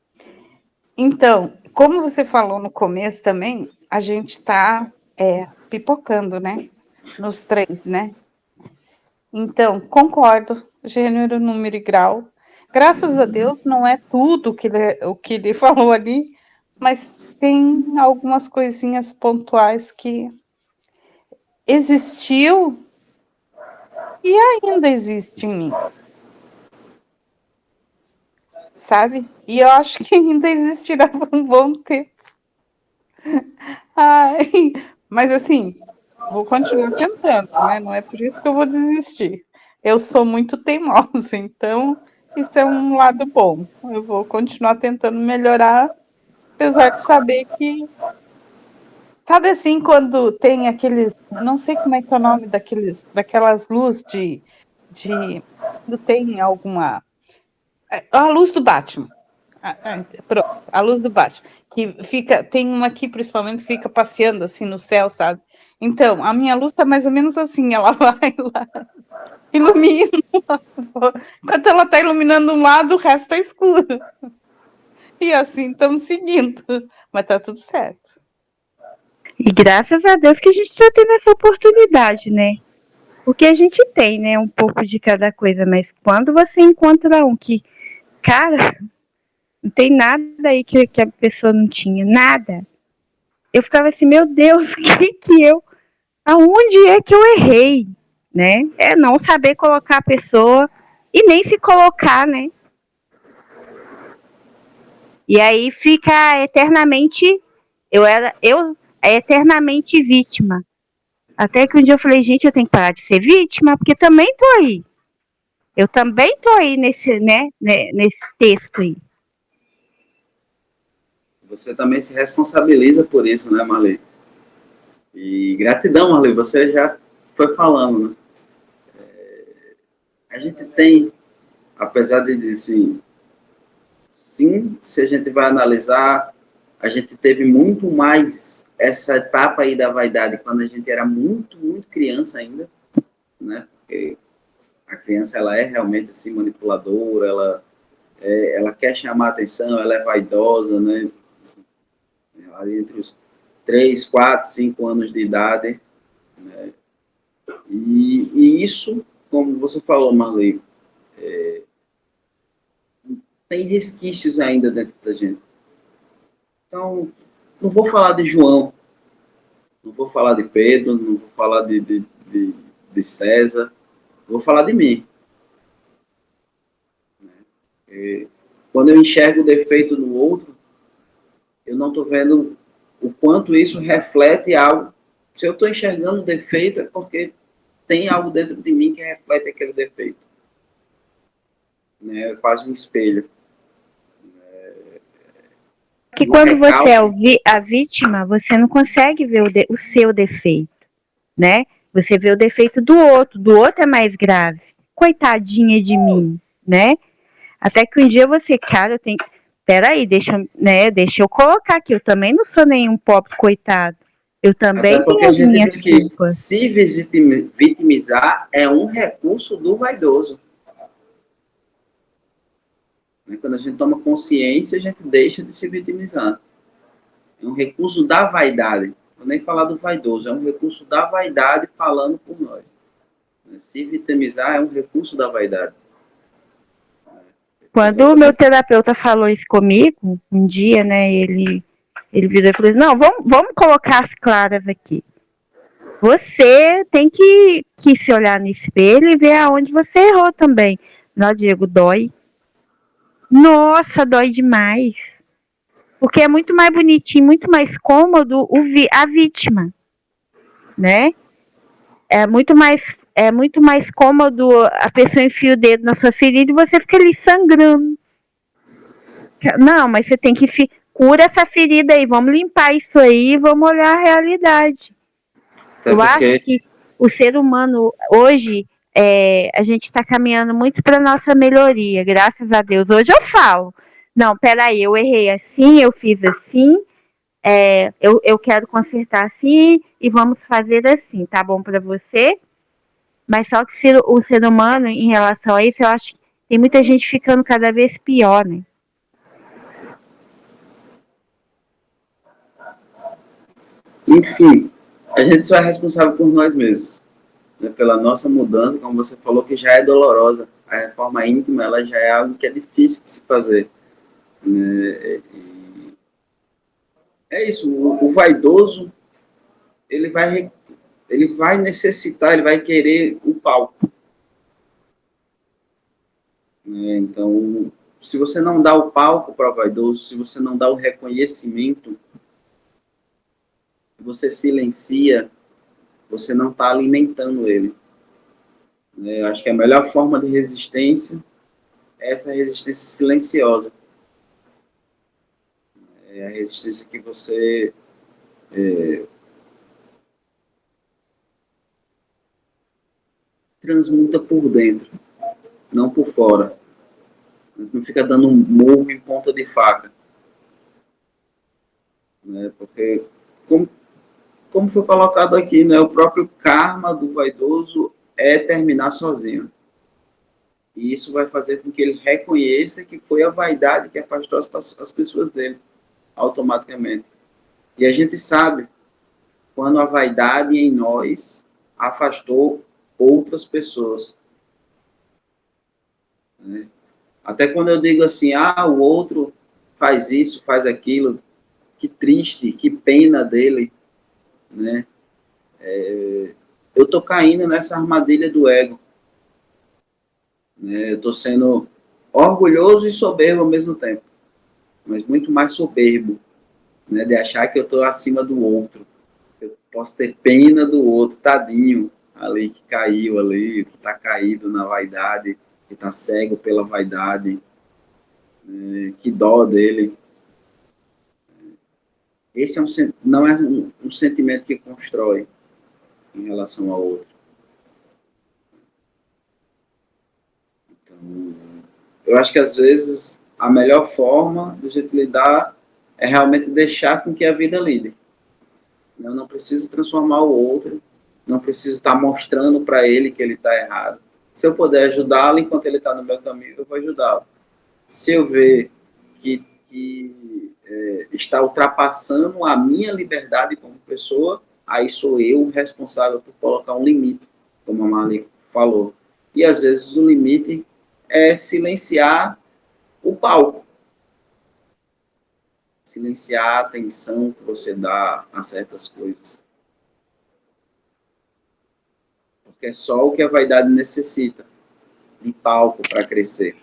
Então, como você falou no começo também, a gente está pipocando, né? Nos 3, né? Então, concordo, gênero, número e grau. Graças a Deus, não é tudo o que ele falou ali, mas tem algumas coisinhas pontuais que existiu e ainda existe em mim. Sabe? E eu acho que ainda existirá por um bom tempo. Ai, mas assim, vou continuar tentando, né? Não é por isso que eu vou desistir. Eu sou muito teimosa, então isso é um lado bom. Eu vou continuar tentando melhorar, apesar de saber que, sabe assim, quando tem aqueles, não sei como é que é o nome daquelas luzes quando tem alguma, a luz do Batman. Pronto, a luz do Batman, que fica, tem uma aqui principalmente que fica passeando assim no céu, sabe? Então, a minha luz tá mais ou menos assim, ela vai lá, ilumina, enquanto ela tá iluminando um lado, o resto tá escuro. E assim estamos seguindo, mas tá tudo certo. E graças a Deus que a gente está tendo essa oportunidade, né? Porque a gente tem, né, um pouco de cada coisa, mas quando você encontra um que, cara, não tem nada aí que a pessoa não tinha, nada. Eu ficava assim, meu Deus, aonde é que eu errei, né? É não saber colocar a pessoa e nem se colocar, né? E aí fica eternamente, eternamente vítima. Até que um dia eu falei, gente, eu tenho que parar de ser vítima, porque também tô aí. Eu também tô aí nesse, né, nesse texto aí. Você também se responsabiliza por isso, né, Marli? E gratidão, Marli, você já foi falando, né? A gente tem, apesar de assim, sim, se a gente vai analisar, a gente teve muito mais essa etapa aí da vaidade quando a gente era muito, muito criança ainda, né? Porque a criança, ela é realmente assim, manipuladora, ela quer chamar atenção, ela é vaidosa, né? Ali entre os 3, 4, 5 anos de idade, né? E isso, como você falou, Marli, tem resquícios ainda dentro da gente. Então, não vou falar de João, não vou falar de Pedro, não vou falar de César, vou falar de mim. Quando eu enxergo o defeito no outro, eu não estou vendo o quanto isso reflete algo. Se eu estou enxergando o defeito, é porque tem algo dentro de mim que reflete aquele defeito. Né? É quase um espelho. Que quando você é a vítima, você não consegue ver o seu defeito, né? Você vê o defeito do outro é mais grave. Coitadinha de mim, né? Até que um dia você, cara, eu tenho... Peraí, deixa eu colocar aqui, eu também não sou nenhum pobre coitado. Eu Até também porque tenho a as gente minhas vê que culpas. se vitimizar é um recurso do vaidoso. Quando a gente toma consciência, a gente deixa de se vitimizar. É um recurso da vaidade. Vou nem falar do vaidoso, é um recurso da vaidade falando por nós. Se vitimizar é um recurso da vaidade. Quando o meu terapeuta falou isso comigo, um dia, né, ele virou e falou assim, não, vamos colocar as claras aqui. Você tem que se olhar no espelho e ver aonde você errou também. Não, Diego, dói. Nossa, dói demais. Porque é muito mais bonitinho, muito mais cômodo a vítima, né? É muito mais cômodo a pessoa enfia o dedo na sua ferida e você fica ali sangrando. Não, mas você tem que cura essa ferida aí, vamos limpar isso aí, vamos olhar a realidade. Eu acho que o ser humano hoje, a gente está caminhando muito para nossa melhoria, graças a Deus. Hoje eu falo, não, peraí, eu errei assim, eu fiz assim, eu quero consertar assim e vamos fazer assim, tá bom para você? Mas só que o ser humano, em relação a isso, eu acho que tem muita gente ficando cada vez pior, né? Enfim, a gente só é responsável por nós mesmos. Né? Pela nossa mudança, como você falou, que já é dolorosa. A reforma íntima, ela já é algo que é difícil de se fazer. Né? É isso, o vaidoso, ele vai necessitar, ele vai querer o palco. Né? Então, se você não dá o palco para o vaidoso, se você não dá o reconhecimento, você silencia, você não está alimentando ele. Eu acho que a melhor forma de resistência é essa resistência silenciosa. É a resistência que você transmuta por dentro, não por fora. Não fica dando um murro em ponta de faca. Né? Porque, como foi colocado aqui, né, o próprio karma do vaidoso é terminar sozinho. E isso vai fazer com que ele reconheça que foi a vaidade que afastou as pessoas dele, automaticamente. E a gente sabe quando a vaidade em nós afastou outras pessoas. Né? Até quando eu digo assim, o outro faz isso, faz aquilo, que triste, que pena dele, né? Eu estou caindo nessa armadilha do ego. Né? Eu estou sendo orgulhoso e soberbo ao mesmo tempo, mas muito mais soberbo, né? De achar que eu estou acima do outro. Eu posso ter pena do outro, tadinho, ali que caiu ali, que está caído na vaidade, que está cego pela vaidade, né? Que dó dele. Esse não é um sentimento que constrói em relação ao outro. Então, eu acho que às vezes a melhor forma de a gente lidar é realmente deixar com que a vida lide. Eu não preciso transformar o outro, não preciso estar mostrando para ele que ele está errado. Se eu puder ajudá-lo enquanto ele está no meu caminho, eu vou ajudá-lo. Se eu ver que está ultrapassando a minha liberdade como pessoa, aí sou eu o responsável por colocar um limite, como a Marli falou. E às vezes o limite é silenciar o palco. Silenciar a atenção que você dá a certas coisas. Porque é só o que a vaidade necessita de palco para crescer.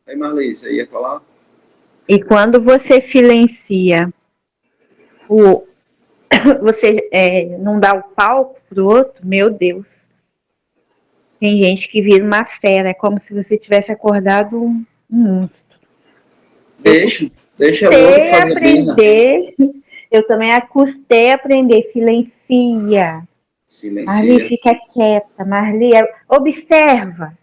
Aí, Marli, você ia falar? E quando você silencia, você não dá o palco pro outro, meu Deus. Tem gente que vira uma fera, é como se você tivesse acordado um monstro. Deixa o outro fazer aprender. Eu também custei aprender, silencia. Marli, fica quieta, Marli, observa.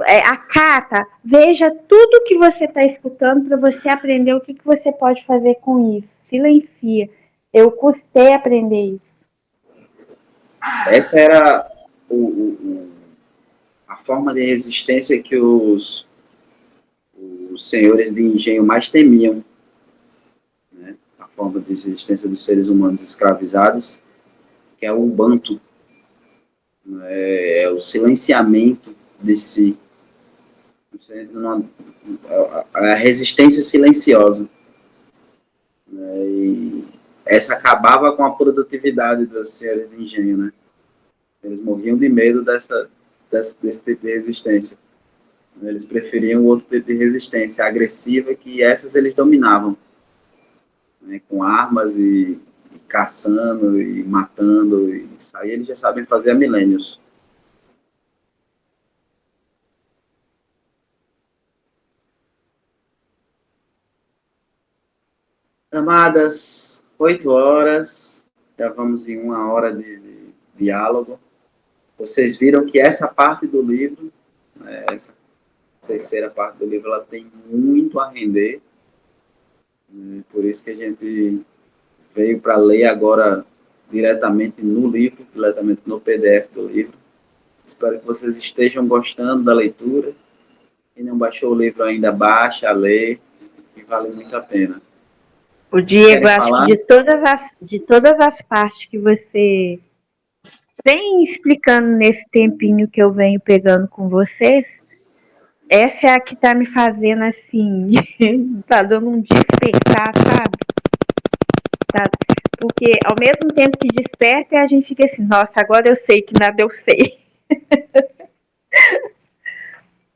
Acata, veja tudo que você está escutando para você aprender o que você pode fazer com isso. Silencia. Eu custei aprender isso. Essa era a forma de resistência que os senhores de engenho mais temiam, né? A forma de resistência dos seres humanos escravizados, que é o Ubuntu, é o silenciamento de si, a resistência silenciosa, né? E essa acabava com a produtividade dos senhores de engenho, né? Eles morriam de medo desse tipo de resistência. Eles preferiam outro tipo de resistência agressiva, que essas eles dominavam, né, com armas e caçando e matando. E isso aí eles já sabem fazer há milênios. Amadas, 8 horas, já vamos em 1 hora de diálogo. Vocês viram que essa parte do livro, né, essa terceira parte do livro, ela tem muito a render, né, por isso que a gente veio para ler agora diretamente no livro, diretamente no PDF do livro. Espero que vocês estejam gostando da leitura. Quem não baixou o livro ainda, baixa, lê, que vale muito a pena. O Diego, acho que de todas as partes que você vem explicando nesse tempinho que eu venho pegando com vocês, essa é a que tá me fazendo assim, tá dando um despertar, sabe? Tá? Porque ao mesmo tempo que desperta, a gente fica assim, nossa, agora eu sei que nada eu sei.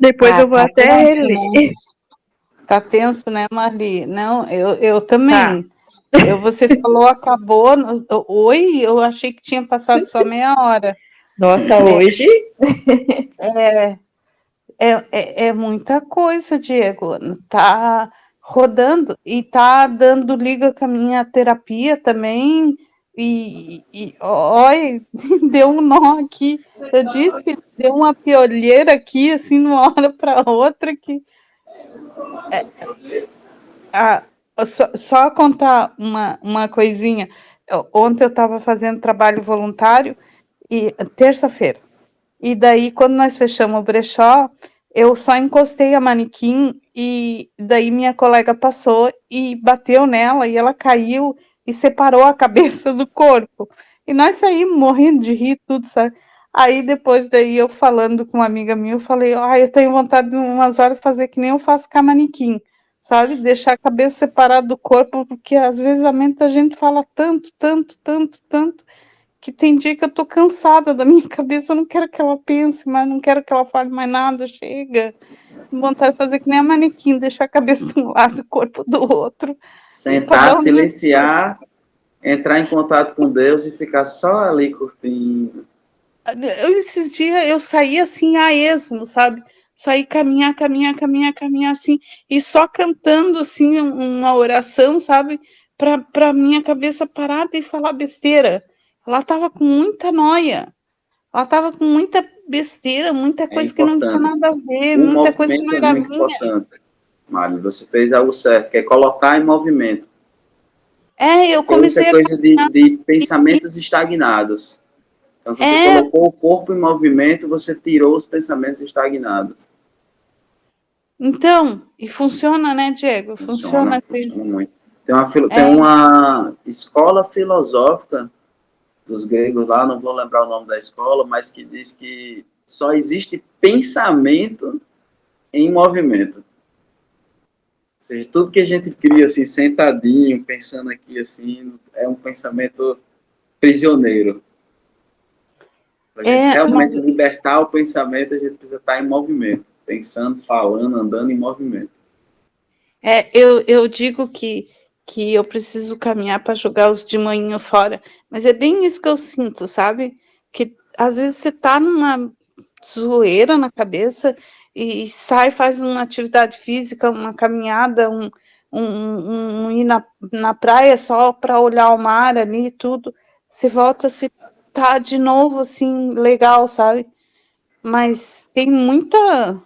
Depois eu vou tá até tenso, reler. né? Tá tenso, né, Marli? Não, eu também. Tá. Você falou, acabou. Oi, eu achei que tinha passado só meia hora. Nossa, hoje É muita coisa, Diego. Tá rodando e tá dando liga com a minha terapia também. Olha, deu um nó aqui. Eu disse que deu uma piolheira aqui, assim, de uma hora para outra, que ah, só contar uma coisinha. Ontem eu estava fazendo trabalho voluntário e terça-feira. E daí, quando nós fechamos o brechó, eu só encostei a manequim e daí minha colega passou e bateu nela e ela caiu e separou a cabeça do corpo. E nós saímos morrendo de rir, tudo, sabe? Aí depois daí eu falando com uma amiga minha, eu falei, eu tenho vontade de umas horas fazer que nem eu faço com a manequim, sabe? Deixar a cabeça separada do corpo, porque às vezes a mente da gente fala tanto, tanto, tanto, tanto, que tem dia que eu tô cansada da minha cabeça, eu não quero que ela pense, mas não quero que ela fale mais nada, chega. Vontade de fazer que nem a manequim, deixar a cabeça de um lado e o corpo do outro. Sentar, silenciar, entrar em contato com Deus e ficar só ali curtindo. Esses dias eu saí assim a esmo, sabe? Saí caminhar, caminhar, caminhar, caminhar assim, e só cantando assim uma oração, sabe? Para minha cabeça parar de falar besteira. Ela estava com muita noia, ela estava com muita besteira, muita É coisa que não tinha importante. nada a ver, O muita coisa que movimento não é era muito minha. importante, Mário. Você fez algo certo, que é colocar em movimento. Eu Porque isso é comecei a coisa caminhar. de pensamentos estagnados. Então, você colocou o corpo em movimento, você tirou os pensamentos estagnados. Então, e funciona, né, Diego? Funciona, Funciona. funciona muito. Tem uma escola filosófica dos gregos lá, não vou lembrar o nome da escola, mas que diz que só existe pensamento em movimento. Ou seja, tudo que a gente cria assim, sentadinho, pensando aqui assim, é um pensamento prisioneiro. Para a gente realmente libertar o pensamento, a gente precisa estar em movimento, pensando, falando, andando em movimento. Eu digo que eu preciso caminhar para jogar os de manhã fora, mas é bem isso que eu sinto, sabe? Que às vezes você tá numa zoeira na cabeça e sai, faz uma atividade física, uma caminhada, um ir na praia só para olhar o mar ali e tudo. Você volta, você tá de novo assim, legal, sabe? Mas tem muita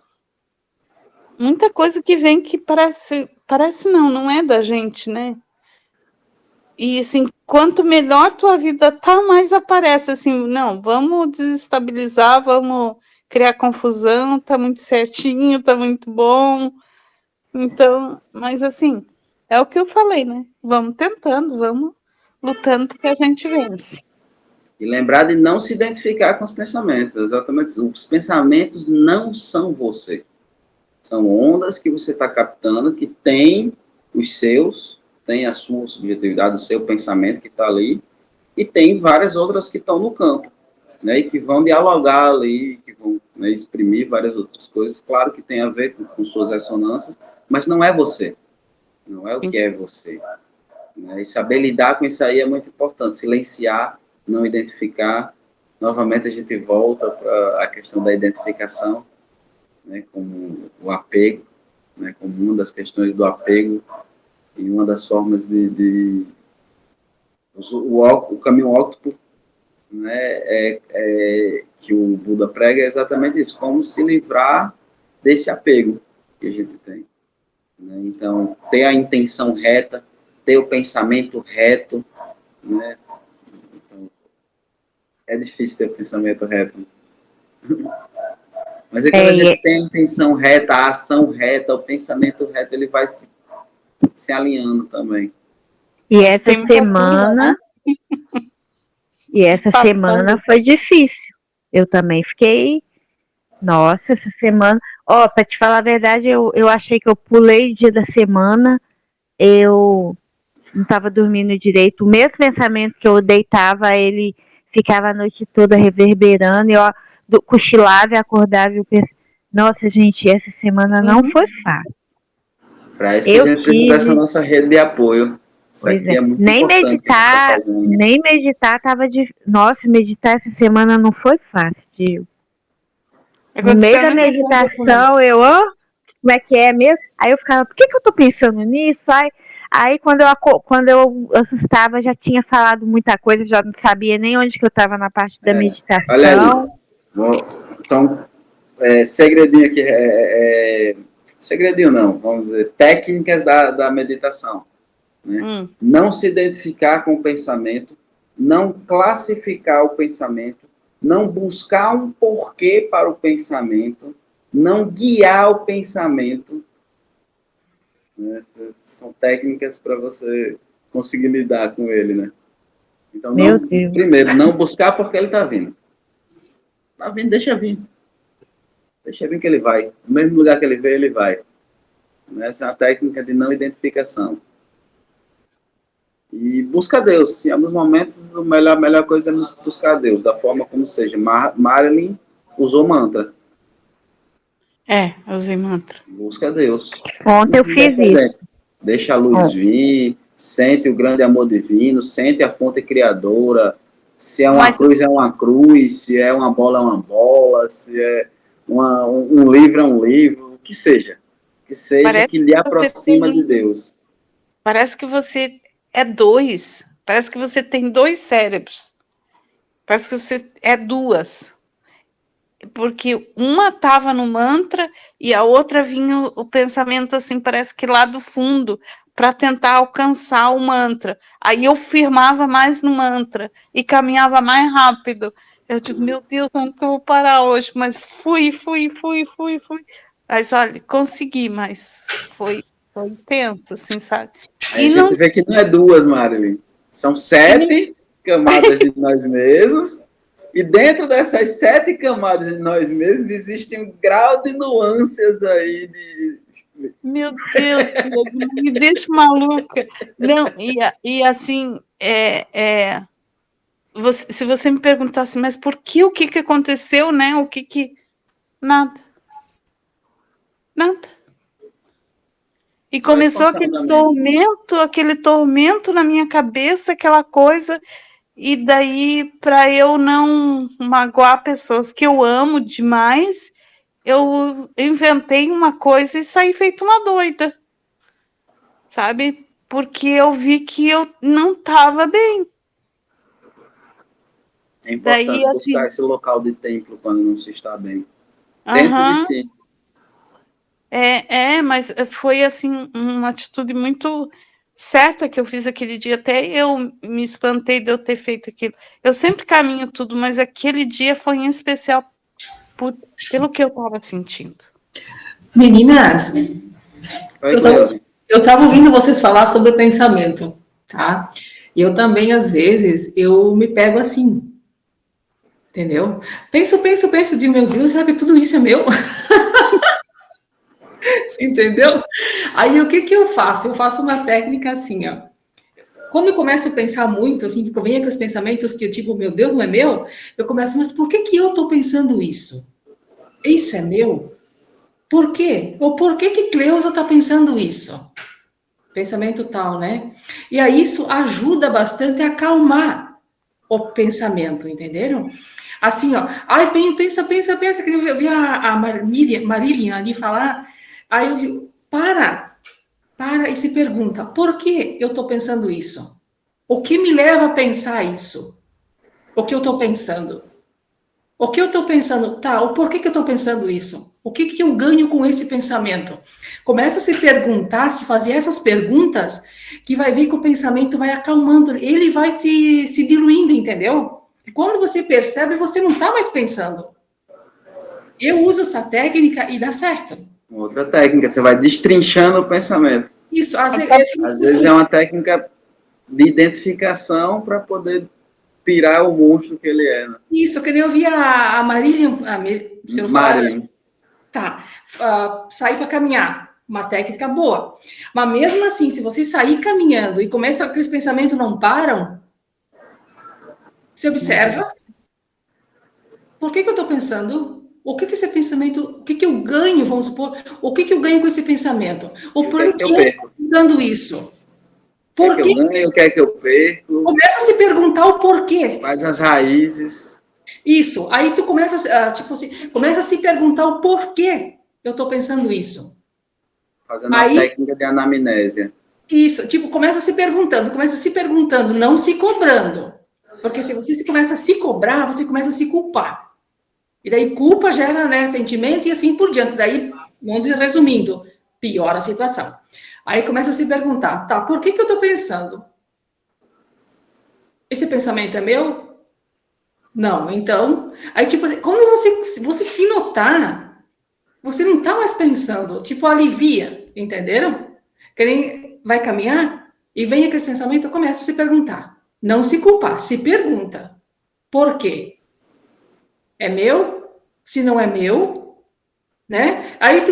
muita coisa que vem que parece não é da gente, né? E assim, quanto melhor tua vida tá, mais aparece assim, não, vamos desestabilizar, vamos criar confusão, tá muito certinho, tá muito bom. Então, mas assim, é o que eu falei, né? Vamos tentando, vamos lutando porque a gente vence. E lembrar de não se identificar com os pensamentos, exatamente. Os pensamentos não são você. São ondas que você está captando, que tem os seus, tem a sua subjetividade, o seu pensamento que está ali, e tem várias outras que estão no campo, né, e que vão dialogar ali, que vão, né, exprimir várias outras coisas. Claro que tem a ver com suas ressonâncias, mas não é você. Não é o que é você. Né, e saber lidar com isso aí é muito importante. Silenciar, não identificar. Novamente a gente volta para a questão da identificação, né, como o apego, né, como uma das questões do apego e uma das formas o caminho óctuplo, né, que o Buda prega é exatamente isso, como se livrar desse apego que a gente tem. Né? Então, ter a intenção reta, ter o pensamento reto, né? Então, é difícil ter o pensamento reto. Mas é quando a gente tem a intenção reta, a ação reta, o pensamento reto, ele vai se alinhando também. E essa Tem muita semana, dúvida, né? e essa semana foi difícil. Eu também fiquei, nossa, essa semana, ó, pra te falar a verdade, eu achei que eu pulei o dia da semana, eu não estava dormindo direito, o mesmo pensamento que eu deitava, ele ficava a noite toda reverberando, eu cochilava e acordava e eu pensei, nossa, gente, essa semana não foi fácil. Para isso que a gente precisa dessa nossa rede de apoio. Isso aqui é muito importante. Nem meditar tava de. Nossa, meditar essa semana não foi fácil, Gil. No meio da meditação, como é que é mesmo? Aí eu ficava, por que eu tô pensando nisso? Aí quando eu assustava, já tinha falado muita coisa, já não sabia nem onde que eu tava na parte da meditação. Olha ali. Então, segredinho aqui, segredinho não, vamos dizer, técnicas da meditação. Né? Não se identificar com o pensamento, não classificar o pensamento, não buscar um porquê para o pensamento, não guiar o pensamento. Né? São técnicas para você conseguir lidar com ele, né? Então, primeiro, não buscar porque ele está vindo. Está vindo, deixa vir. Deixa vir que ele vai. No mesmo lugar que ele veio, ele vai. Essa é uma técnica de não identificação. E busca Deus. Em alguns momentos, a melhor coisa é buscar Deus, da forma como seja. Marilyn usou mantra. Eu usei mantra. Busca Deus. Ontem eu fiz isso. Deixa a luz vir, sente o grande amor divino, sente a fonte criadora. Se é uma cruz, é uma cruz. Se é uma bola, se é um livro, é um livro. O que seja. Que seja que lhe aproxima de Deus. Parece que você é dois. Parece que você tem dois cérebros. Parece que você é duas. Porque uma estava no mantra e a outra vinha o pensamento assim, parece que lá do fundo, para tentar alcançar o mantra. Aí eu firmava mais no mantra e caminhava mais rápido. Eu digo, meu Deus, onde que eu vou parar hoje? Mas fui. Mas olha, consegui, mas foi intenso, assim, sabe? A gente vê que não é duas, Marilyn. São 7 camadas de nós mesmos. E dentro dessas 7 camadas de nós mesmos, existe um grau de nuances aí de... Meu Deus, me deixa maluca. Não, e assim, se você me perguntasse, mas por que, o que aconteceu, né? Nada. E começou aquele tormento na minha cabeça, aquela coisa... E daí, para eu não magoar pessoas que eu amo demais, eu inventei uma coisa e saí feito uma doida, sabe? Porque eu vi que eu não estava bem. É importante buscar esse local de templo quando não se está bem. Dentro de si. Mas foi assim uma atitude muito certa que eu fiz aquele dia. Até eu me espantei de eu ter feito aquilo. Eu sempre caminho tudo, mas aquele dia foi em especial pelo que eu estava sentindo. Meninas, Oi, Cleusa. eu estava ouvindo vocês falar sobre pensamento, tá? E eu também, às vezes, eu me pego assim, entendeu? Penso, digo, meu Deus, será que tudo isso é meu? Entendeu? Aí, o que que eu faço? Eu faço uma técnica assim, ó. Quando eu começo a pensar muito, assim, que vem aqueles pensamentos que, tipo, meu Deus, não é meu, eu começo, mas por que que eu estou pensando isso? Isso é meu? Por quê? Ou por que que Cleusa está pensando isso? Pensamento tal, né? E aí isso ajuda bastante a acalmar o pensamento, entenderam? Assim, ó, ai, pensa, que eu vi a Marília ali falar, aí eu digo, para e se pergunta, por que eu estou pensando isso? O que me leva a pensar isso? O que eu estou pensando? O que eu estou pensando? Tá, o porquê que eu estou pensando isso? O que que eu ganho com esse pensamento? Começa a se perguntar, se fazer essas perguntas, que vai ver que o pensamento vai acalmando, ele vai se diluindo, entendeu? E quando você percebe, você não está mais pensando. Eu uso essa técnica e dá certo. Outra técnica, você vai destrinchando o pensamento. Isso, às vezes é uma técnica de identificação para poder tirar o monstro que ele é. Né? Isso, que nem eu vi a Marília, se eu falar, tá, sair para caminhar, uma técnica boa. Mas mesmo assim, se você sair caminhando e começa aqueles pensamentos não param, você observa, por que que eu estou pensando? O que que esse pensamento, o que que eu ganho, vamos supor, o que que eu ganho com esse pensamento? Ou por que eu estou pensando isso? Por que eu ganho, o que é que eu perco? Começa a se perguntar o porquê. Quais as raízes. Isso, aí tu começa, tipo assim, começa a se perguntar o porquê eu estou pensando isso. Fazendo a técnica de anamnésia. Isso, tipo, começa se perguntando, não se cobrando. Porque se você começa a se cobrar, você começa a se culpar. E daí culpa gera, né, sentimento e assim por diante. Daí, vamos dizer, resumindo, piora a situação. Aí começa a se perguntar, tá, por que que eu estou pensando? Esse pensamento é meu? Não, então... Aí, tipo assim, quando você se notar, você não está mais pensando, tipo, alivia, entenderam? Que nem vai caminhar e vem aqueles pensamentos, começa a se perguntar. Não se culpar, se pergunta. Por quê? É meu? Se não é meu, né? Aí,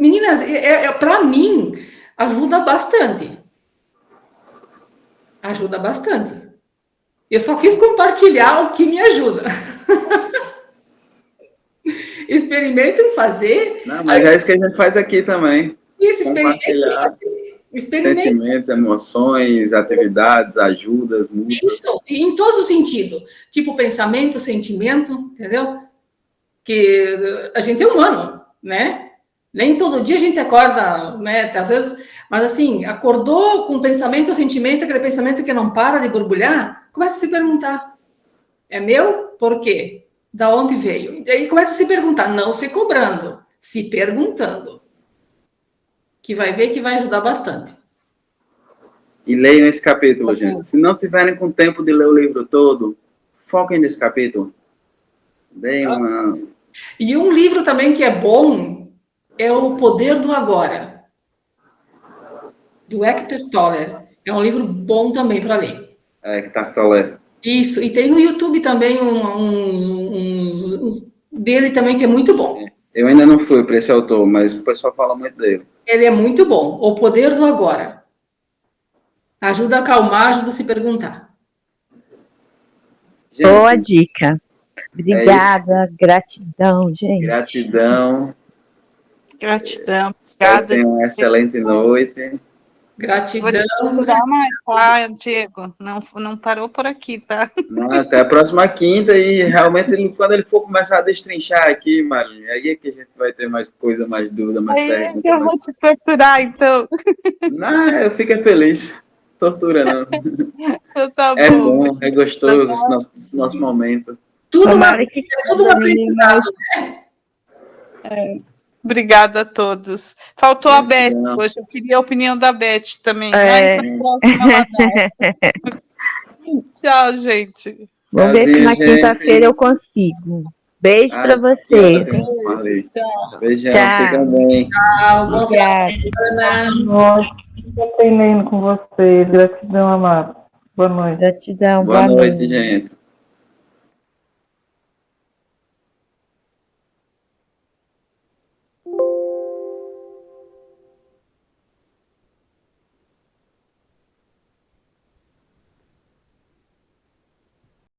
meninas, para mim, ajuda bastante. Ajuda bastante. Eu só quis compartilhar o que me ajuda. Experimentem fazer. Não, mas é isso que a gente faz aqui também. Isso, compartilhar sentimentos, emoções, atividades, ajudas, músicas. Isso, em todos os sentidos. Tipo pensamento, sentimento, entendeu? Que a gente é humano, né? Nem todo dia a gente acorda, né? Às vezes, mas assim, acordou com pensamento ou sentimento, aquele pensamento que não para de borbulhar, começa a se perguntar: é meu? Por quê? Da onde veio? E aí começa a se perguntar, não se cobrando, se perguntando. Que vai ver que vai ajudar bastante. E leiam esse capítulo, gente. Se não tiverem com tempo de ler o livro todo, foquem nesse capítulo. Deem uma... E um livro também que é bom é O Poder do Agora, do Eckhart Tolle. É um livro bom também para ler. Eckhart Tolle. Isso, e tem no YouTube também dele também que é muito bom. Eu ainda não fui para esse autor, mas o pessoal fala muito dele. Ele é muito bom. O Poder do Agora. Ajuda a acalmar, ajuda a se perguntar. Gente, boa dica. Obrigada, gratidão, gente. Gratidão. Gratidão. Obrigada. Tenha uma excelente noite. Gratidão. Vou procurar mais, tá, Diego? Não parou por aqui, tá? Não, até a próxima quinta e realmente quando ele for começar a destrinchar aqui, Marinha, aí é que a gente vai ter mais coisa, mais dúvida, mais perguntas. Eu vou te torturar, então. Não, eu fico feliz. Tortura, não. Então, tá é bom, é gostoso esse nosso momento. Tudo uma aprendizado, né? Obrigada a todos. Faltou a Beth Gratidão. hoje, eu queria a opinião da Beth também, É. mas na próxima ela dá. Tchau, gente. Vamos ver se Tchauzinho, na gente. quinta-feira eu consigo. Beijo Ai, para vocês. obrigado, Marli. Tchau. Beijão, Tchau. fica bem. Tchau, bom final Obrigada. de semana. Nossa, estou aprendendo com vocês. Gratidão, amado. Boa noite. Gratidão. Boa noite, gente.